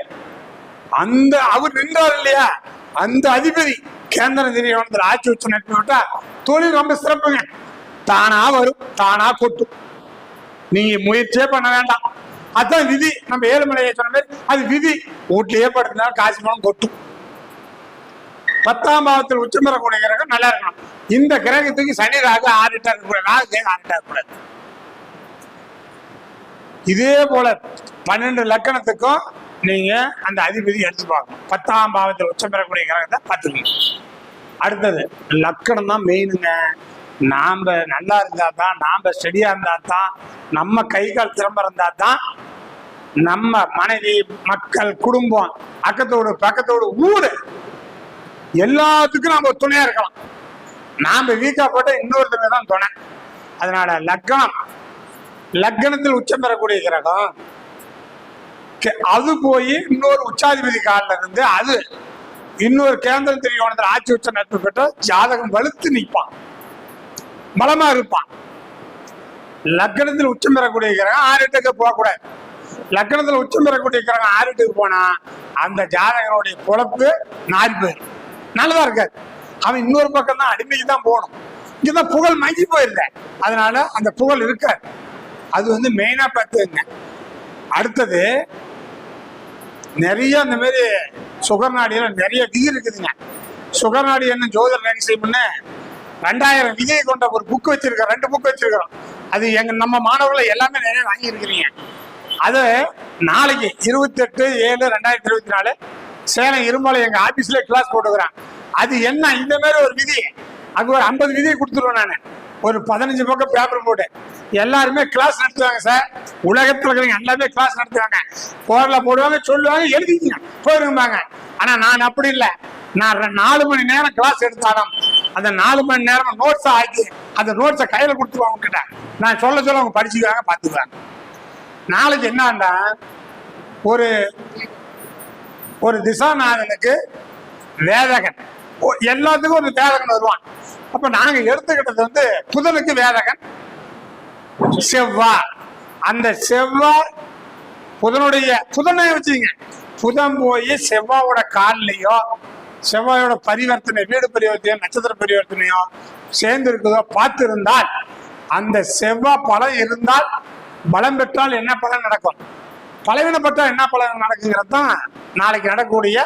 அந்த அவர் நின்றார் இல்லையா, அந்த அதிபதி கேந்திர திரியோணத்துல ஆட்சி உச்சம் நட்பு விட்டா தொழில் ரொம்ப சிறப்புங்க. தானா வரும், தானா கொட்டும். நீங்க முயற்சியே பண்ண வேண்டாம். அதுதான் விதி. நம்ம ஏழுமலையை சொன்ன மாதிரி அது விதி. வீட்லயே படுத்தினா காசு பணம் கொட்டும். 10ஆம் பாவத்தில் உச்சம் பெறக்கூடிய கிரகம் நல்லா இருக்கணும். இந்த கிரகத்துக்கு சனி ராகு ஆடிட்டா இருக்கக்கூடாது. இதே போல 12 லக்கணத்துக்கும் நீங்க அந்த அதிபதி எடுத்து பார்க்கணும். 10ஆம் பாவத்தில் உச்சம் பெறக்கூடிய கிரகத்தை பார்த்துக்கணும். அடுத்தது லக்கணம் தான் மெயினுங்க. நாம நல்லா இருந்தா தான், நாம ஸ்டெடியா இருந்தா தான், நம்ம கை கால் திறம்ப இருந்தா தான் நம்ம மனைவி, மக்கள், குடும்பம், அக்கத்தோடு பக்கத்தோடு ஊரு எல்லாத்துக்கும் நாம துணையா இருக்கலாம். நாம வீக்கா போட்ட இன்னொருத்தங்க தான் துணை. அதனால லக்கணத்தில் உச்சம் பெறக்கூடிய கிரகம் அது போய் இன்னொரு உச்சாதிபதி காலில் இருந்து அது இன்னொரு கேந்திர திரியோணத்தில் ஆட்சி உச்ச நட்பு பெற்ற ஜாதகம் வலுத்து நிற்பான், பலமா இருப்பான். லக்கணத்தில் உச்சம் பெறக்கூடிய கிரகம் 6-8க்கு போகக்கூடாது. லக்கணத்துல உச்சம் பெறக்கூடிய கிரகம் 6-8க்கு போனா அந்த ஜாதகனுடைய பொழப்பு 4 பேர் நல்லதா இருக்காது. அவன் இன்னொரு பக்கம் தான் அடிமைக்கு தான் போகணும். இங்கதான் புகழ் மங்கி போயிருந்தேன். அதனால அந்த புகழ் இருக்காது. அது மெயினா பார்த்துங்க. அடுத்தது நிறைய இந்த மாதிரி சுகர் நாடியில நிறைய விதி இருக்குதுங்க. சுகர் நாடி என்ன ஜோதிட ரகசியம்னு 2000 விதியை கொண்ட ஒரு புக் வச்சிருக்கோம், 2 புக் வச்சிருக்கிறோம். அது நம்ம மாணவர்களை எல்லாமே நிறைய வாங்கி இருக்கிறீங்க. அது நாளைக்கு 28/7/2024 சேலம் இருமலை எங்க ஆபீஸ்ல கிளாஸ் போட்டுக்கிறேன். அது என்ன இந்த மாதிரி ஒரு விதி, அங்க ஒரு 50 விதியை கொடுத்துருவேன். நான் ஒரு 15 பக்கம் பேப்பர் போட்டு எல்லாருமே கிளாஸ் நடத்துவாங்க சார். உலகத்துல இருக்கிறவங்க எல்லாமே கிளாஸ் நடத்துவாங்க. போர்ல போடுவாங்க, சொல்லுவாங்க, எழுதிங்க போயிருப்பாங்க. ஆனா நான் அப்படி இல்லை. நான் 4 மணி நேரம் கிளாஸ் எடுத்தாலும் அந்த 4 மணி நேரம் நோட்ஸா ஆக்கி அந்த நோட்ஸை கையில கொடுத்துருவாங்க கிட்ட. நான் சொல்ல அவங்க படிச்சுக்குவாங்க, பார்த்துக்குவாங்க. நாளைக்கு என்னன்னா ஒரு திசாநாதனுக்கு வேதகன், எல்லாத்துக்கும் ஒரு வேதகன் வருவான். அப்ப நாங்க எடுத்துக்கிட்டது புதனுக்கு வேதகன் செவ்வாய். அந்த செவ்வாய் புதனை வச்சுங்க. புதன் போய் செவ்வாயோட காலிலையோ, செவ்வாயோட பரிவர்த்தனை, வீடு பரிவர்த்தனையோ, நட்சத்திர பரிவர்த்தனையோ சேர்ந்து இருக்குதோ பார்த்து இருந்தால், அந்த செவ்வாய் பலம் இருந்தால், பலம் பெற்றால் என்ன பலன் நடக்கும், பலவீனப்பட்டால் என்ன பலன் நடக்குங்கிறது தான் நாளைக்கு நடக்கக்கூடிய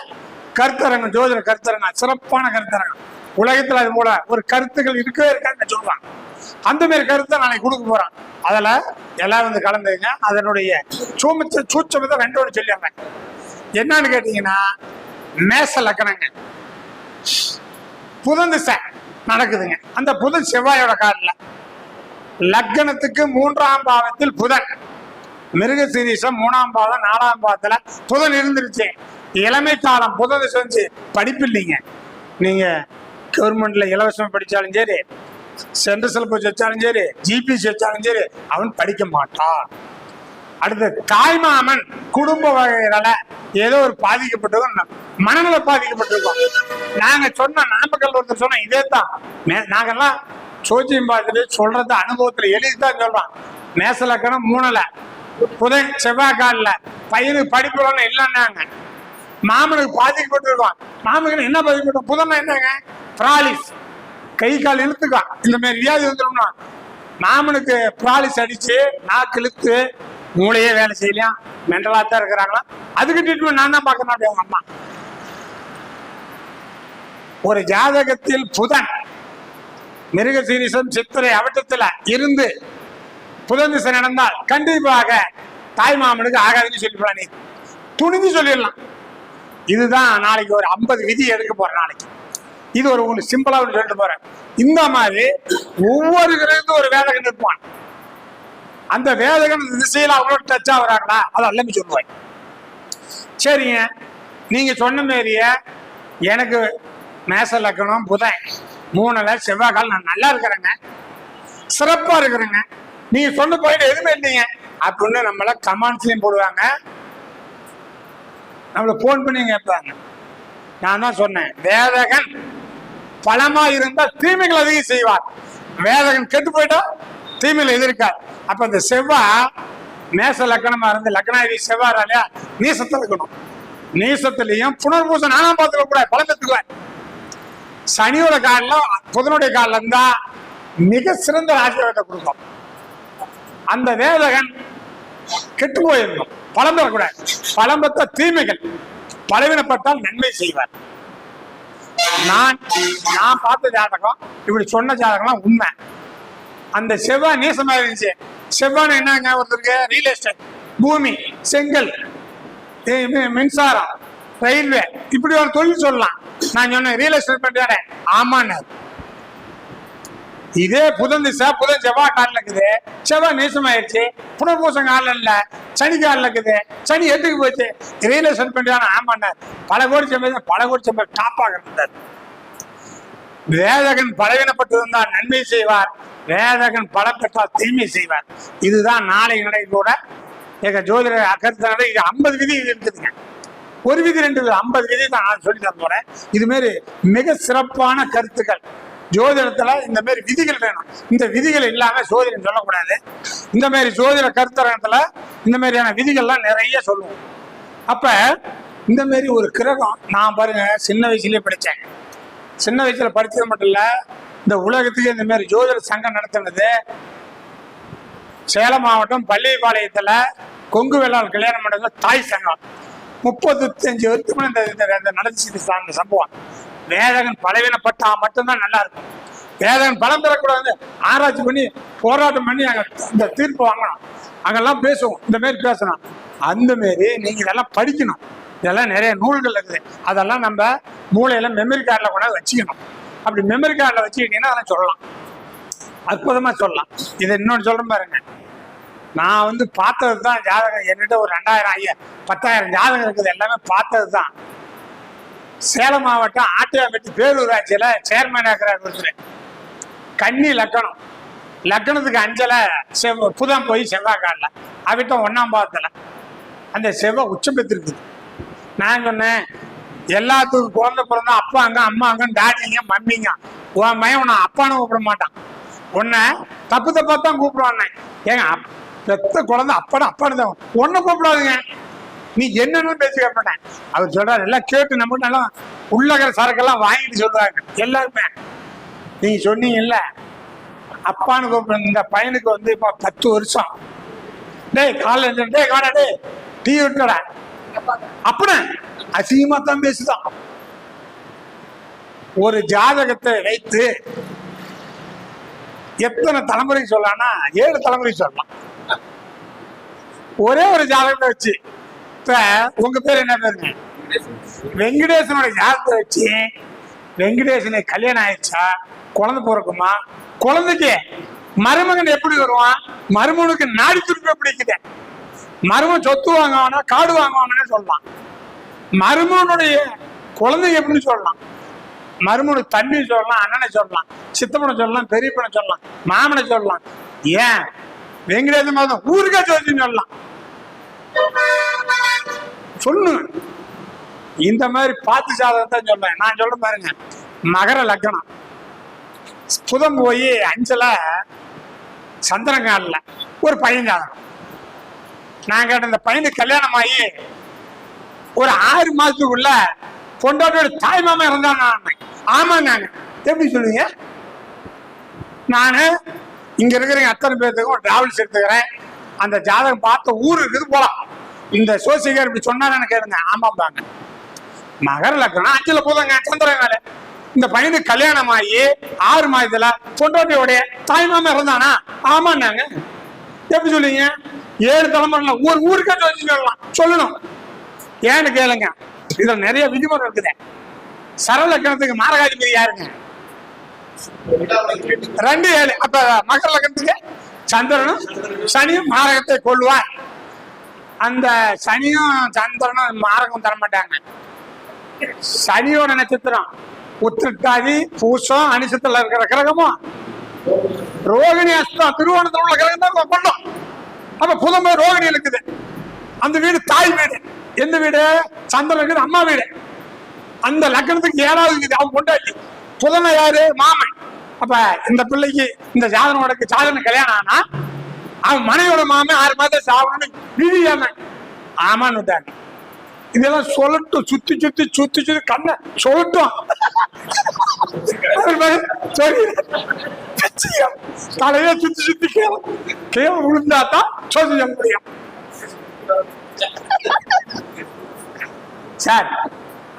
கருத்தரங்கம், ஜோதிட கருத்தரங்கம். சிறப்பான கருத்தரங்கம். உலகத்துல அது போல ஒரு கருத்துக்கள் இருக்கவே இருக்கான்னு சொல்றாங்க. அந்த மாதிரி கருத்தை நாளைக்கு கொடுக்க போறான். அதுல எல்லாரும் கலந்துங்க. அதனுடைய சூட்சமத்தை 2 சொல்லிடுறேன். என்னன்னு கேட்டீங்கன்னா, மேச லக்கணங்க புதன் திசை நடக்குதுங்க. அந்த புதன் செவ்வாயோட காலில் லக்னத்துக்கு 3ஆம் பாவத்தில் புதன், மிருகசீரிஷம் 3ஆம் பாவம் 4ஆம் பாவத்துல புதன் இருந்துருச்சு. இளமை காலம் புதன் செஞ்சு படிப்பு இல்லைங்க. நீங்க கவர்மெண்ட்ல இலவசம் படிச்சாலும் சரி, சென்ட்ரல் சிலபஸ் வச்சாலும் சரி, ஜிபிசி வச்சாலும் சரி, அவன் படிக்க மாட்டான். அடுத்து தாய்மாமன் குடும்ப வகையில ஏதோ ஒரு பாதிக்கப்பட்டிருக்கோம், மனநல பாதிக்கப்பட்டிருக்கோம். நாங்க சொன்ன நாமக்கல் ஒருத்தர் சொன்ன இதே தான். நாங்கெல்லாம் சோச்சியம் பார்த்துட்டு சொல்றது அனுபவத்துல எழுதிதான் சொல்றோம். மேசலக்கணம் 3ல புதன் செவ்வாய் காலில் பையனுக்கு படிப்புலன்னு இல்லைன்னாங்க. மாமனுக்கு பாதிக்கப்பட்டிருக்கோம். மாமனுக்கு என்ன பாதிக்கப்பட்டோம்? புதன் என்னங்க? பிராலிஸ், கை கால் இழுத்துக்கான். இந்த மாதிரி வியாதி வந்துடும்னா மாமனுக்கு பிராலிஸ் அடிச்சு நாக்கு இழுத்து மூளையே வேலை செய்யலாம், மென்டலா தான் இருக்கிறாங்களா. அதுக்கு ட்ரீட்மெண்ட் நான் தான் பார்க்க மாட்டேன். அம்மா ஒரு ஜாதகத்தில் புதன் மிருகசீரிஷம் சித்திரை அவட்டத்துல இருந்து புதன் திசை நடந்தால் கண்டிப்பாக தாய் மாமனுக்கு ஆகாதுன்னு சொல்லிடலாம். நீ துணிஞ்சு சொல்லிடலாம். இதுதான் நாளைக்கு ஒரு 50 விதி எடுக்க போறேன். நாளைக்கு இது ஒரு உங்களுக்கு சிம்பிளா சொல்லிட்டு போறேன். இந்த மாதிரி ஒவ்வொரு கிரகத்துக்கும் ஒரு வேதகன் இருப்பான். அந்த வேதகன் திசையில அவ்வளோ டச் ஆகுறாங்களா, அதை எல்லாமே சொல்லுவாங்க. சரிங்க, நீங்க சொன்ன மாரிய எனக்கு மேச லக்கணம் புதன் 3ல செவ்வாய் கால் நான் நல்லா இருக்கிறேங்க, சிறப்பா இருக்கிறேங்க, நீங்க சொன்ன போயிட்டு எதுவுமே இல்லைங்க அப்படின்னு நம்மள கமெண்ட்ஸ்லயும் போடுவாங்க, நம்மள போன் பண்ணி கேட்பாங்க. நான் தான் சொன்னேன், வேதகன் பலமா இருந்தா தீமைகள் அதிகம் செய்வார், வேதகன் கெட்டு போயிட்டா தீமைகள் எதிர்க்கார். அப்ப இந்த செவ்வாய் மேச லக்கணமா இருந்து லக்னாதி செவ்வாய் இல்லையா, நீசத்துல இருக்கணும். நீசத்திலையும் புனர்பூசம் 4ஆம் பாவத்துல கூட பலத்துக்குவார். சனியோட காலில் புதனுடைய காலில் இருந்தா மிக சிறந்த ஆசீர்வாதத்தை கொடுக்கும். அந்த வேதகன் கெட்டு போயிருக்கும், பலம் பெறக்கூடாது. பலம் பெற்ற தீமைகள், பலவீனப்பட்டால் நன்மை செய்வார். நான் பார்த்த ஜாதகம், இப்படி சொன்ன ஜாதகம்லாம் உண்மை. அந்த செவ்வாய் நீசமா இருந்துச்சு. செவ்வாய் என்னங்க, ஒருத்தருக்கு ரியல் எஸ்டேட், பூமி, செங்கல், மின்சாரம், ரயில்வே, இப்படி ஒரு தொழில் சொல்லலாம். நான் சொன்னேன் ரியல் எஸ்டேட் பண்றாரு, ஆமான்னு. இதே புதன் திசை புதன் செவ்வாய் காலில் இருக்குது, செவ்வாய் நீசமாயிருச்சு. புனர்பூசம் காலில் இல்ல, சனி காலில் இருக்குது, சனி எதுக்கு போச்சு, ரியல் எஸ்டேட் பண்றாரு, ஆமான்னார். பல கோடி சம்பளம் டாப்பாக இருந்தார். வேதகன் பலவீனப்பட்டிருந்தால் நன்மை செய்வார், வேதகன் பலம் பெற்றால் தீமை செய்வார். இதுதான் நாளை நடை கூட எங்க ஜோதிட கருத்து. இது 50 விதி இருக்குதுங்க. ஒரு விதி 2 விதி 50 விதி தான் நான் சொல்லி தர போறேன். இது மாதிரி மிக சிறப்பான கருத்துக்கள் ஜோதிடத்துல. இந்த மாதிரி விதிகள் வேணும். இந்த விதிகள் இல்லாம ஜோதிடம் சொல்லக்கூடாது. இந்த மாதிரி ஜோதிட கருத்தரங்கத்துல இந்த மாதிரியான விதிகள்லாம் நிறைய சொல்லுவோம். அப்ப இந்த மாதிரி ஒரு கிரகம் நான் பாருங்க சின்ன வயசுலயே படித்தேன். சின்ன வயசுல படித்தது மட்டும் இல்ல, இந்த உலகத்துக்கு இந்த மாதிரி ஜோதிட சங்கம் நடத்தினது சேலம் மாவட்டம் பள்ளிப்பாளையத்துல கொங்கு வேளாண் கல்யாண மண்டபத்தில் தாய் சங்கம் 35 வருஷம் நடந்துச்சு இந்த சம்பவம். வேதகன் பலவீனப்பட்டா மட்டும்தான் நல்லா இருக்கும். வேதகன் பலம் பெறக்கூடாது, ஆராய்ச்சி பண்ணி போராட்டம் பண்ணி அங்க இந்த தீர்ப்பு வாங்கணும். அங்கெல்லாம் பேசுவோம், இந்த மாதிரி பேசணும். அந்த மாரி நீங்க இதெல்லாம் படிக்கணும். இதெல்லாம் நிறைய நூல்கள் இருக்குது. அதெல்லாம் நம்ம மூளையில மெமரி கார்டில் கூட வச்சுக்கணும். அப்படி மெமரி கார்டில் வச்சுக்கிட்டீங்கன்னா அதெல்லாம் சொல்லலாம், அற்புதமா சொல்லலாம். இதை இன்னொன்று சொல்றேன் பாருங்க, நான் பார்த்தது தான் ஜாதகம். என்கிட்ட ஒரு 2000 10,000 ஜாதகம் இருக்குது, எல்லாமே பார்த்தது தான். சேலம் மாவட்டம் ஆட்டியாம்பட்டி பேரூராட்சியில சேர்மன் இருக்கிறார் ஒருத்தர். கன்னி லக்கணம், லக்கணத்துக்கு 5ல புதன் போய் செவ்வாய் காலில் அவிட்டம் 1ஆம் பாவத்துல அந்த செவ்வாய் உச்சம் பெற்றிருக்குது. நான் சொன்னேன், எல்லாத்துக்கும் குழந்தை பிறந்தா அப்பாங்க அம்மாங்க டாடிங்க மம்மிங்க, உன் மயம் உன்னை அப்பான்னு கூப்பிட மாட்டான், உன்னை தப்பு தப்பா தான் கூப்பிடுவான். ஏங்க பெத்த குழந்தை அப்பான்னு தான், ஒன்னும் கூப்பிடாதுங்க, நீ என்னன்னு பேசி கேட்பேன். அவர் சொல்றாரு, எல்லாம் கேட்டு நம்ம நல்லா உள்ளகிற சரக்கெல்லாம் வாங்கிட்டு சொல்றாங்க எல்லாருமே. நீங்க சொன்னீங்கல்ல அப்பான்னு கூப்பிட, இந்த பையனுக்கு இப்ப 10 வருஷம். டேய் காலைல டே காடா டே டீ விட்டுடா அப்படின்னு அசிங்கமா தான் பேசுதான். ஒரு ஜாதகத்தை வைத்து எத்தனை தலைமுறைக்கு சொல்லலாம்னா 7 தலைமுறைக்கு சொல்லலாம். ஒரே ஒரு ஜாதகத்தை வச்சு. இப்ப உங்க பேர் என்ன பேருங்க? வெங்கடேசனோட ஜாதகத்தை வச்சு வெங்கடேசனுக்கு கல்யாணம் ஆயிடுச்சா, குழந்தை பிறக்குமா, குழந்தைக்கு மருமகன் எப்படி வருவான், மருமகனுக்கு நாடி துருப்பு எப்படி இருக்குது, மருமகன் சொத்து வாங்குவானா காடு வாங்குவாங்கன்னு சொல்லலாம், மருமகனுடைய குழந்தை எப்படின்னு சொல்லலாம், மருமகனுக்கு தம்பி சொல்லலாம், அண்ணனை சொல்லலாம், சித்தப்பனை சொல்லலாம், பெரியப்பனை சொல்லலாம், மாமனை சொல்லலாம், ஏன் வெங்கடேசன் மாதம் ஊருக்கா சொல்லி சொல்லலாம். சொல்லு இந்த மாதிரி பார்த்து சாதகத்தை சொல்றேன். நான் சொல்ற பாருங்க, மகர லக்னம் புதன் போய் 5ல சந்திரங்காலில் ஒரு பையன் ஜாதகம். நான் கேட்ட இந்த பையனுக்கு கல்யாணம் ஆகி ஒரு 6 மாசத்துக்குள்ள பொண்டாட்டியோட தாய் மாமா இருந்தான். ஆமா, நான் எப்படி சொல்லுவீங்க? நான் இங்க இருக்கிற அத்தனை பேர்த்துக்கும் ஒரு டிராவல்ஸ் எடுத்துக்கிறேன். அந்த ஜாதகம் பார்த்த ஊர் இருக்குது போலாம். இந்த சோசியக்கார் இப்படி சொன்னாரு கேளுங்க. ஆமாம்பாங்க. மகர லக்னம் 5ல போதாங்க சந்திரங்கால. இந்த பையனுக்கு கல்யாணம் ஆகி 6 மாதத்துல பொண்டாட்டியோடைய தாய் மாமா இருந்தானா? ஆமாண்ணாங்க. எப்படி சொல்லுவீங்க? 7 தலைமுறை ஊருக்கா சொல்லலாம். சொல்லணும். ஏன்னு கேளுங்க, இதுல நிறைய விதிமுறை இருக்குது. சரள லக்னத்துக்கு மாரகாதிபதி யாருங்க? 2-7. அப்ப மகர லக்னத்துக்கு சந்திரனும் சனியும் மாரகத்தை கொள்வார். அந்த சனியும் சந்திரனும் மாரகம் தர மாட்டாங்க. சனியோட நட்சத்திரம் உத்திரட்டாதி பூசம் அனிசத்துல இருக்கிற கிரகமும் ரோகிணி அஸ்தம் திருவோணத்துல உள்ள கிரகம் தான் கொள்ளும். அப்ப புதமை ரோகிணி இருக்குது. அந்த வீடு தாய் வீடு. எந்த வீடு? சந்திரன் இருக்குது அம்மா வீடு. அந்த லக்னத்துக்கு 7வது இருக்குது அவங்க கொண்டாடி. புதனை யாரு? மாமன். அப்ப இந்த பிள்ளைக்கு இந்த ஜாதனோட ஜாதன கல்யாணம் ஆனா அவன் மனையோட மாமன் 6 மாதம் சாவணும்னு விதியாம ஆமான்னு விட்டாங்க. இதெல்லாம் சொல்லட்டும். சுத்தி சுத்தி சுத்தி சுத்தி கண்ண சொல்லட்டும். தலையே சுத்தி சுத்தி கீழே விழுந்தாதான் சொல்ல முடியும். சார்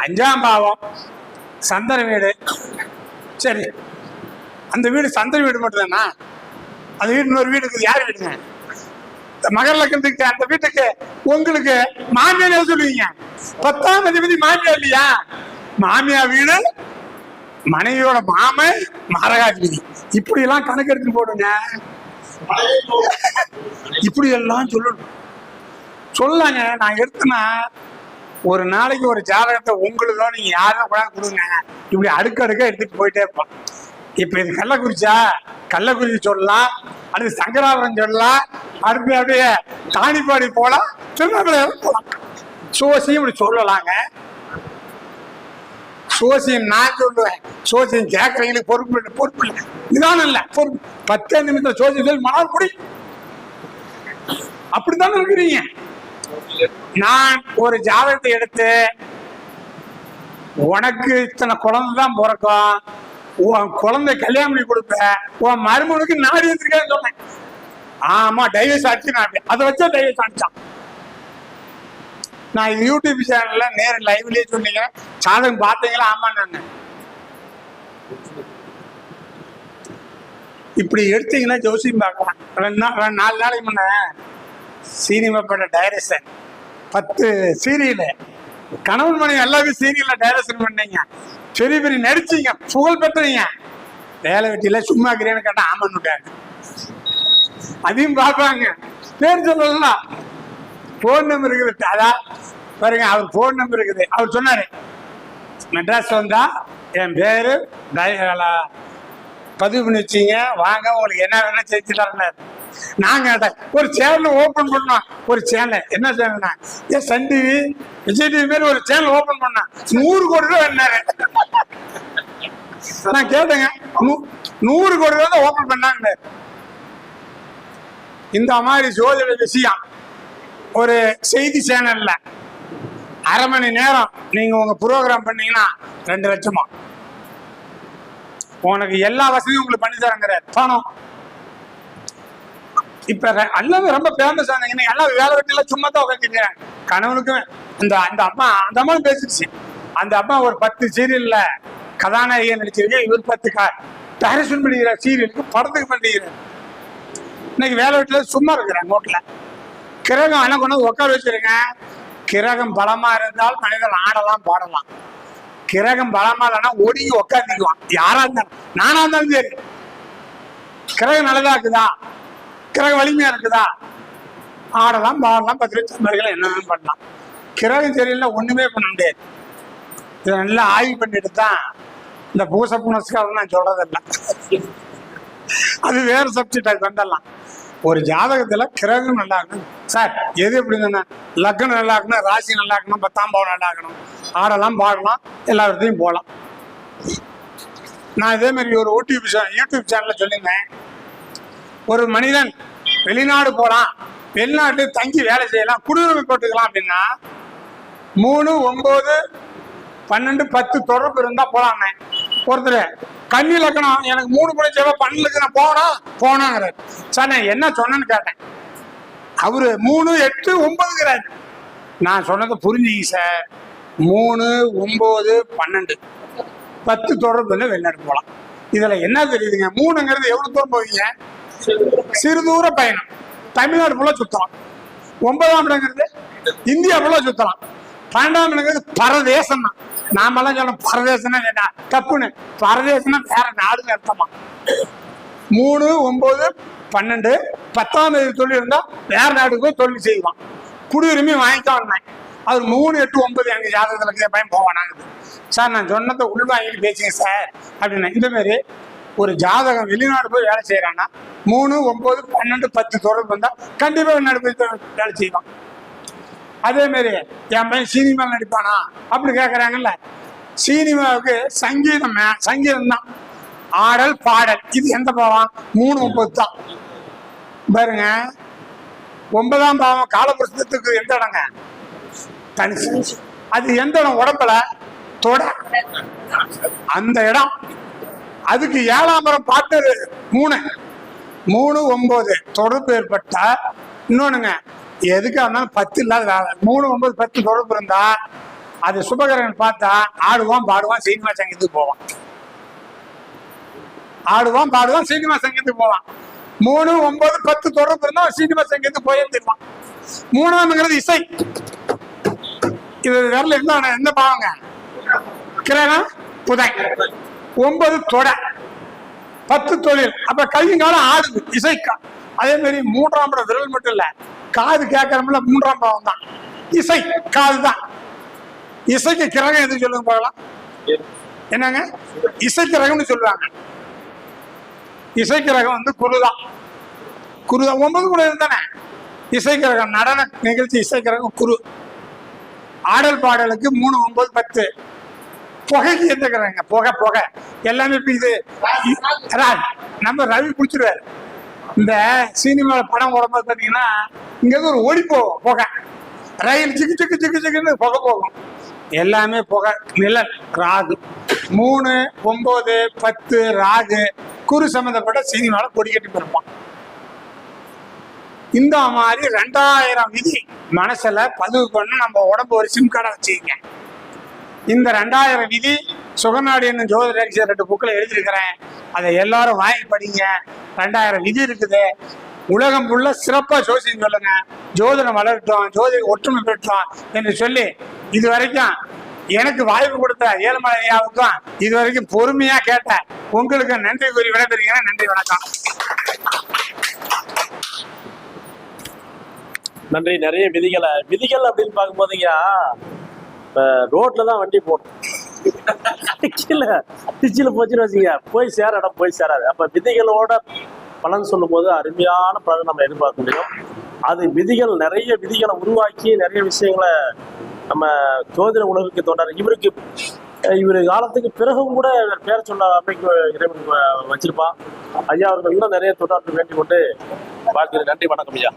5ஆம் பாவம் சந்திர வீடு. சரி, அந்த வீடு சந்திர வீடு மட்டும்தானா? அந்த வீடு இன்னொரு வீடு இருக்குது. யார் வீடுங்க? மகர லக்னத்துக்கு அந்த வீட்டுக்கு உங்களுக்கு மாமியார் சொல்லுவீங்க. 10ஆம் அதிபதி மாமியார் இல்லையா? மாமியா வீடு, மனைவியோட மாமன் மாரகாதிபதி. இப்படி எல்லாம் கணக்கு எடுத்து போடுங்க. இப்படி எல்லாம் சொல்லணும். சொல்லாங்க. நான் எடுத்துனா ஒரு நாளைக்கு ஒரு ஜாதகத்தை உங்களுக்கோ நீங்க யாரும் கூட கொடுங்க. இப்படி அடுக்கடுக்க எடுத்துட்டு போயிட்டே இருப்போம். இப்ப இது கள்ளக்குறிச்சி சொல்லலாம், அடுத்து சங்கராபுரம் சொல்லலாம், அடுத்து அப்படியே தானிப்பாடி போலாம், திருநெல்வேலி போலாம். சோசியம் இப்படி சொல்லலாங்க. சோசியம் நான் சொல்லுவேன். சோசியம் கேட்கறவங்களுக்கு பொறுப்பு இல்லை. நிதானம் இல்லை, பொறுப்பு. 10 நிமிஷம் சோசியம் சொல்லி மணல் குடி. அப்படித்தானே இருக்கிறீங்க. நான் ஒரு ஜாதகத்தை எடுத்து உனக்கு இத்தனை குழந்தைதான் பிறக்கும், உன் குழந்தை கல்யாணம் பண்ணி கொடுப்பேன், உன் மருமனுக்கு நாடி வச்சிருக்கேன்னு சொன்னேன். ஆமா, டைவர்ஸ் ஆச்சு. நான் அதை வச்சா டைவர்ஸ் ஆனிச்சான். நான் இது யூடியூப் சேனல்ல நேர லைவ்லயே சொன்னீங்க. சாதகம் பார்த்தீங்களா? ஆமா. நான் இப்படி எடுத்தீங்கன்னா ஜோசியம் பார்க்கலாம். 4 நாளைக்கு முன்ன சினிமா பட டைரக்ஷன் 10 சீரியல் கணவன் மனைவி எல்லாமே சீரியல்ல டைரக்ஷன் பண்ணீங்க. பெரிய பெரிய நடிச்சீங்க, புகழ் பெற்றீங்க. வேலை வெட்டியில சும்மா இருக்கிறேன்னு கேட்டா ஆமான்னு விட்டாங்க. அதையும் பார்ப்பாங்க. பேர் சொல்லலாம். போன் நம்பர் இருக்குது. அதான் பாருங்க, அவர் போன் நம்பர் இருக்குது. அவர் சொன்னாரு, மெட்ராஸ் வந்தா என் பேரு பதிவு பண்ணி வச்சீங்க, வாங்க உங்களுக்கு என்ன வேணா செஞ்சு தரேன். நான் கேட்டேன், ஒரு சேனல் ஓபன் பண்ணோம். ஒரு சேனல் என்ன சேனல்னா சன் டிவி விஜய் டிவி மாரி ஒரு சேனல் ஓபன் பண்ணா 100 கோடி ரூபாய் வேணாரு. நான் கேட்டேங்க, 100 கோடி ரூபாய் தான் ஓபன் பண்ணாங்க. இந்த மாதிரி ஜோதிட விஷயம் ஒரு செய்தி சேனல்ல 1/2 மணி நேரம் நீங்க உங்க ப்ரோக்ராம் பண்ணீங்கன்னா 2 லட்சமா. உனக்கு எல்லா வசதியும் உங்களுக்கு பண்ணி தரங்கிறார். பணம் இப்ப எல்லாமே ரொம்ப ஃபேமஸ் ஆனீங்கன்னா எல்லாம் வேலை வெட்டில சும்மா தான் உட்காந்துக்கிறாங்க. கணவனுக்கும் அந்த அம்மா பேசிடுச்சு. அந்த அம்மா ஒரு 10 சீரியல்ல கதாநாயகன் நடிச்சிருக்கு. இவர் 10 டைரக்ஷன் பண்ணிக்கிறார். சீரியலுக்கு படத்துக்கு பண்ணிக்கிறார். இன்னைக்கு வேலை வெட்டில சும்மா இருக்கிறாங்க. நோட்ல கிரகம் என்ன கொண்டு உட்கார வச்சிருங்க. கிரகம் பலமா இருந்தால் மனிதன் ஆடலாம் பாடலாம். கிரகம் பலமா இல்லைன்னா ஒடுங்கி உட்காந்துக்குவான். யாரா இருந்தாலும், நானா இருந்தாலும் சரி. கிரகம் நல்லதா இருக்குதா, கிரகம் வலிமையா இருக்குதா, ஆடலாம் பாடலாம் 10 லட்சம் பேர்கள் என்னென்னு பண்ணலாம். கிரகம் சரியில்லை ஒண்ணுமே பண்ண முடியாது. இதை நல்லா ஆய்வு பண்ணிட்டு தான் இந்த பூச புனஸ்காரம் நான் சொல்றதில்லை, அது வேற சப்ஜெக்ட். அது வந்துடலாம். ஒரு ஜாதகத்துல கிரகம் நல்லா இருக்கணும் சார். எது எப்படின்னா லக்னம் நல்லா இருக்கணும், ராசி நல்லா இருக்கணும், 10ஆம் பாவம் நல்லா இருக்கணும், ஆடலாம் பாடலாம் எல்லா இடத்தையும் போகலாம். நான் இதே மாதிரி ஒரு யூடியூப் சேனல்ல சொல்லியிருந்தேன். ஒரு மனிதன் வெளிநாடு போலாம், வெளிநாட்டுல தங்கி வேலை செய்யலாம், குடியுரிமை போட்டுக்கலாம் அப்படின்னா 3, 9, 12, 10 தொடர்பு இருந்தா போலாமே. ஒருத்தர் கன்னி லக்கணம், எனக்கு 3 கூட சேவை 12க்கு நான் போனாங்கிறாரு. சார் நான் என்ன சொன்னேன்னு கேட்டேன். அவரு 3, 8, 9ங்கிறாரு. நான் சொன்னதை புரிஞ்சுங்க சார். 3, 9, 12, 10 தொடர்புல வெளிநாடு போகலாம். இதுல என்ன தெரியுதுங்க, 3ங்கிறது எவ்வளவு தூரம் போவீங்க? சிறு தூர பயணம். தமிழ்நாடு ஃபுல்லா சுத்தலாம். 9ஆம் இடங்கிறது இந்தியா ஃபுல்லா சுத்தலாம். 12ஆம் இடங்கிறது பரதேசம் தான். நாமெல்லாம் சொல்லணும் பரதேசம்னா என்ன தப்புன்னு. பரதேசம்னா வேற நாடுன்னு அர்த்தமா. 3, 9, 12, 10ஆம் தேதி தொழில் இருந்தா வேற நாடுக்கு தொழில் செய்வான். குடியுரிமை வாங்கிக்கான். அது 3, 8, 9 எனக்கு ஜாதகத்துல பயம் போவானாங்குது. சார் நான் சொன்னதை உள்வாங்கிட்டு பேசுங்க சார் அப்படின்னா. இந்த மாதிரி ஒரு ஜாதகம் வெளிநாடு போய் வேலை செய்யறான்னா 3, 9, 12, 10 தொடர்பு வந்தா கண்டிப்பா வெளிநாடு போய் வேலை செய்வான். அதே மாதிரி என் பையன் சினிமாவில் நடிப்பானா அப்படி கேட்கறாங்கல்ல. சினிமாவுக்கு சங்கீதம் தான். ஆடல் பாடல் இது எந்த பாவம்? 3, 9 தான் பாருங்க. 9ஆம் பாவம் காலபுருஷத்துக்கு எந்த இடங்க? தனிச்சு. அது எந்த இடம்? உடம்புல தொட அந்த இடம். அதுக்கு 7ஆம் இடம் பாட்டு 3, 9 தொடர்பு ஏற்பட்டா இன்னொன்னுங்க. எதுக்காக இருந்தாலும் 10 இல்லாத வேலை. 3, 9, 10 தொடர்பு இருந்தா அது சுபகரன் பார்த்தா ஆடுவான் பாடுவான் சினிமா சங்கத்துக்கு போவான். ஆடுவான் பாடுவான் சினிமா சங்கத்துக்கு போவான். 3, 9, 10 தொடர்பு இருந்தா சினிமா சங்கத்துக்கு போயே தருவான். 3ஆம்ங்கிறது இசை. இது விரல எந்த பாவங்க? கிரகம் புதை. 9 தொட, 10 தொழில். அப்ப கையங்காலம் ஆடுது இசைக்கா. அதே மாதிரி 3ஆம் இடம் விரல் மட்டும் இல்ல, காது கேட்கறோம்ல 3ஆம் பாவம் தான் இசை. காது தான் இசைக்கு கிரகம். எது சொல்லுங்க பார்க்கலாம்? என்னங்க இசை கிரகம்னு சொல்லுவாங்க. இசை கிரகம் குருதான். 9 கூட இருந்தானே இசை கிரகம். நடன நிகழ்ச்சி இசை கிரகம் குரு. ஆடல் பாடலுக்கு 3, 9, 10. புகைக்கு எந்த கிரகங்க? புகை எல்லாமே. இப்ப இது நம்ம ரவி பிடிச்சிருவாரு. இந்த சினிமால படம் ஓடும்போது பாத்தீங்கன்னா இங்க ஒரு ஒளி போகும், புகை. ரயில் சிக்கு சிக்கு சிக்கு சிக்குன்னு புகை போகும். எல்லாமே புகை. நிழல் ராகு. 3, 9, 10 ராகு குரு சம்பந்தப்பட்ட சினிமால கொடி கட்டி பிறப்பான். இந்த மாதிரி 2000 விதி மனசுல பதிவு பண்ண நம்ம உடம்பு ஒரு சிம் கார்டை வச்சுக்கீங்க. இந்த 2000 விதி சுகநாடி என்னும் ஜோதிட 2 புக்கில் எழுதியிருக்கிறேன். அதை எல்லாரும் வாங்கி படிங்க. 2000 விதி இருக்குது. உலகம் ஃபுல்லா சிறப்பா ஜோசியம் சொல்லுங்க. ஜோதிடம் வளரட்டும், ஜோதிட ஒற்றுமை பெற்றோம் என்று சொல்லி இது வரைக்கும் எனக்கு வாய்ப்பு கொடுத்த ஏழுமலை ஐயாவுக்கும் இது வரைக்கும் பொறுமையா கேட்ட உங்களுக்கு நன்றி கூறி விடைபெறுகிறேன். நன்றி, வணக்கம். நன்றி. நிறைய விதிகள் அப்படின்னு பார்க்கும்போதுங்க, ரோட்ல தான் வண்டி போடும். டிச்சில போச்சுன்னு வச்சுங்க, போய் சேர இடம் போய் சேராது. அப்ப விதிகளோட பலன் சொல்லும் போது அருமையான பலன் நம்ம எதிர்பார்க்க முடியும். அது விதிகள், நிறைய விதிகளை உருவாக்கி நிறைய விஷயங்களை நம்ம ஜோதிட உலகுக்கு தோன்றாரு. இவரு காலத்துக்கு பிறகும் கூட பேர் சொல்ல அமைக்கு இறைவன் வச்சிருப்பான். ஐயா அவர்கள் இன்னும் நிறைய தொண்டாற்ற வேண்டி கொண்டு பார்க்கிறேன். நன்றி, வணக்கம் ஐயா.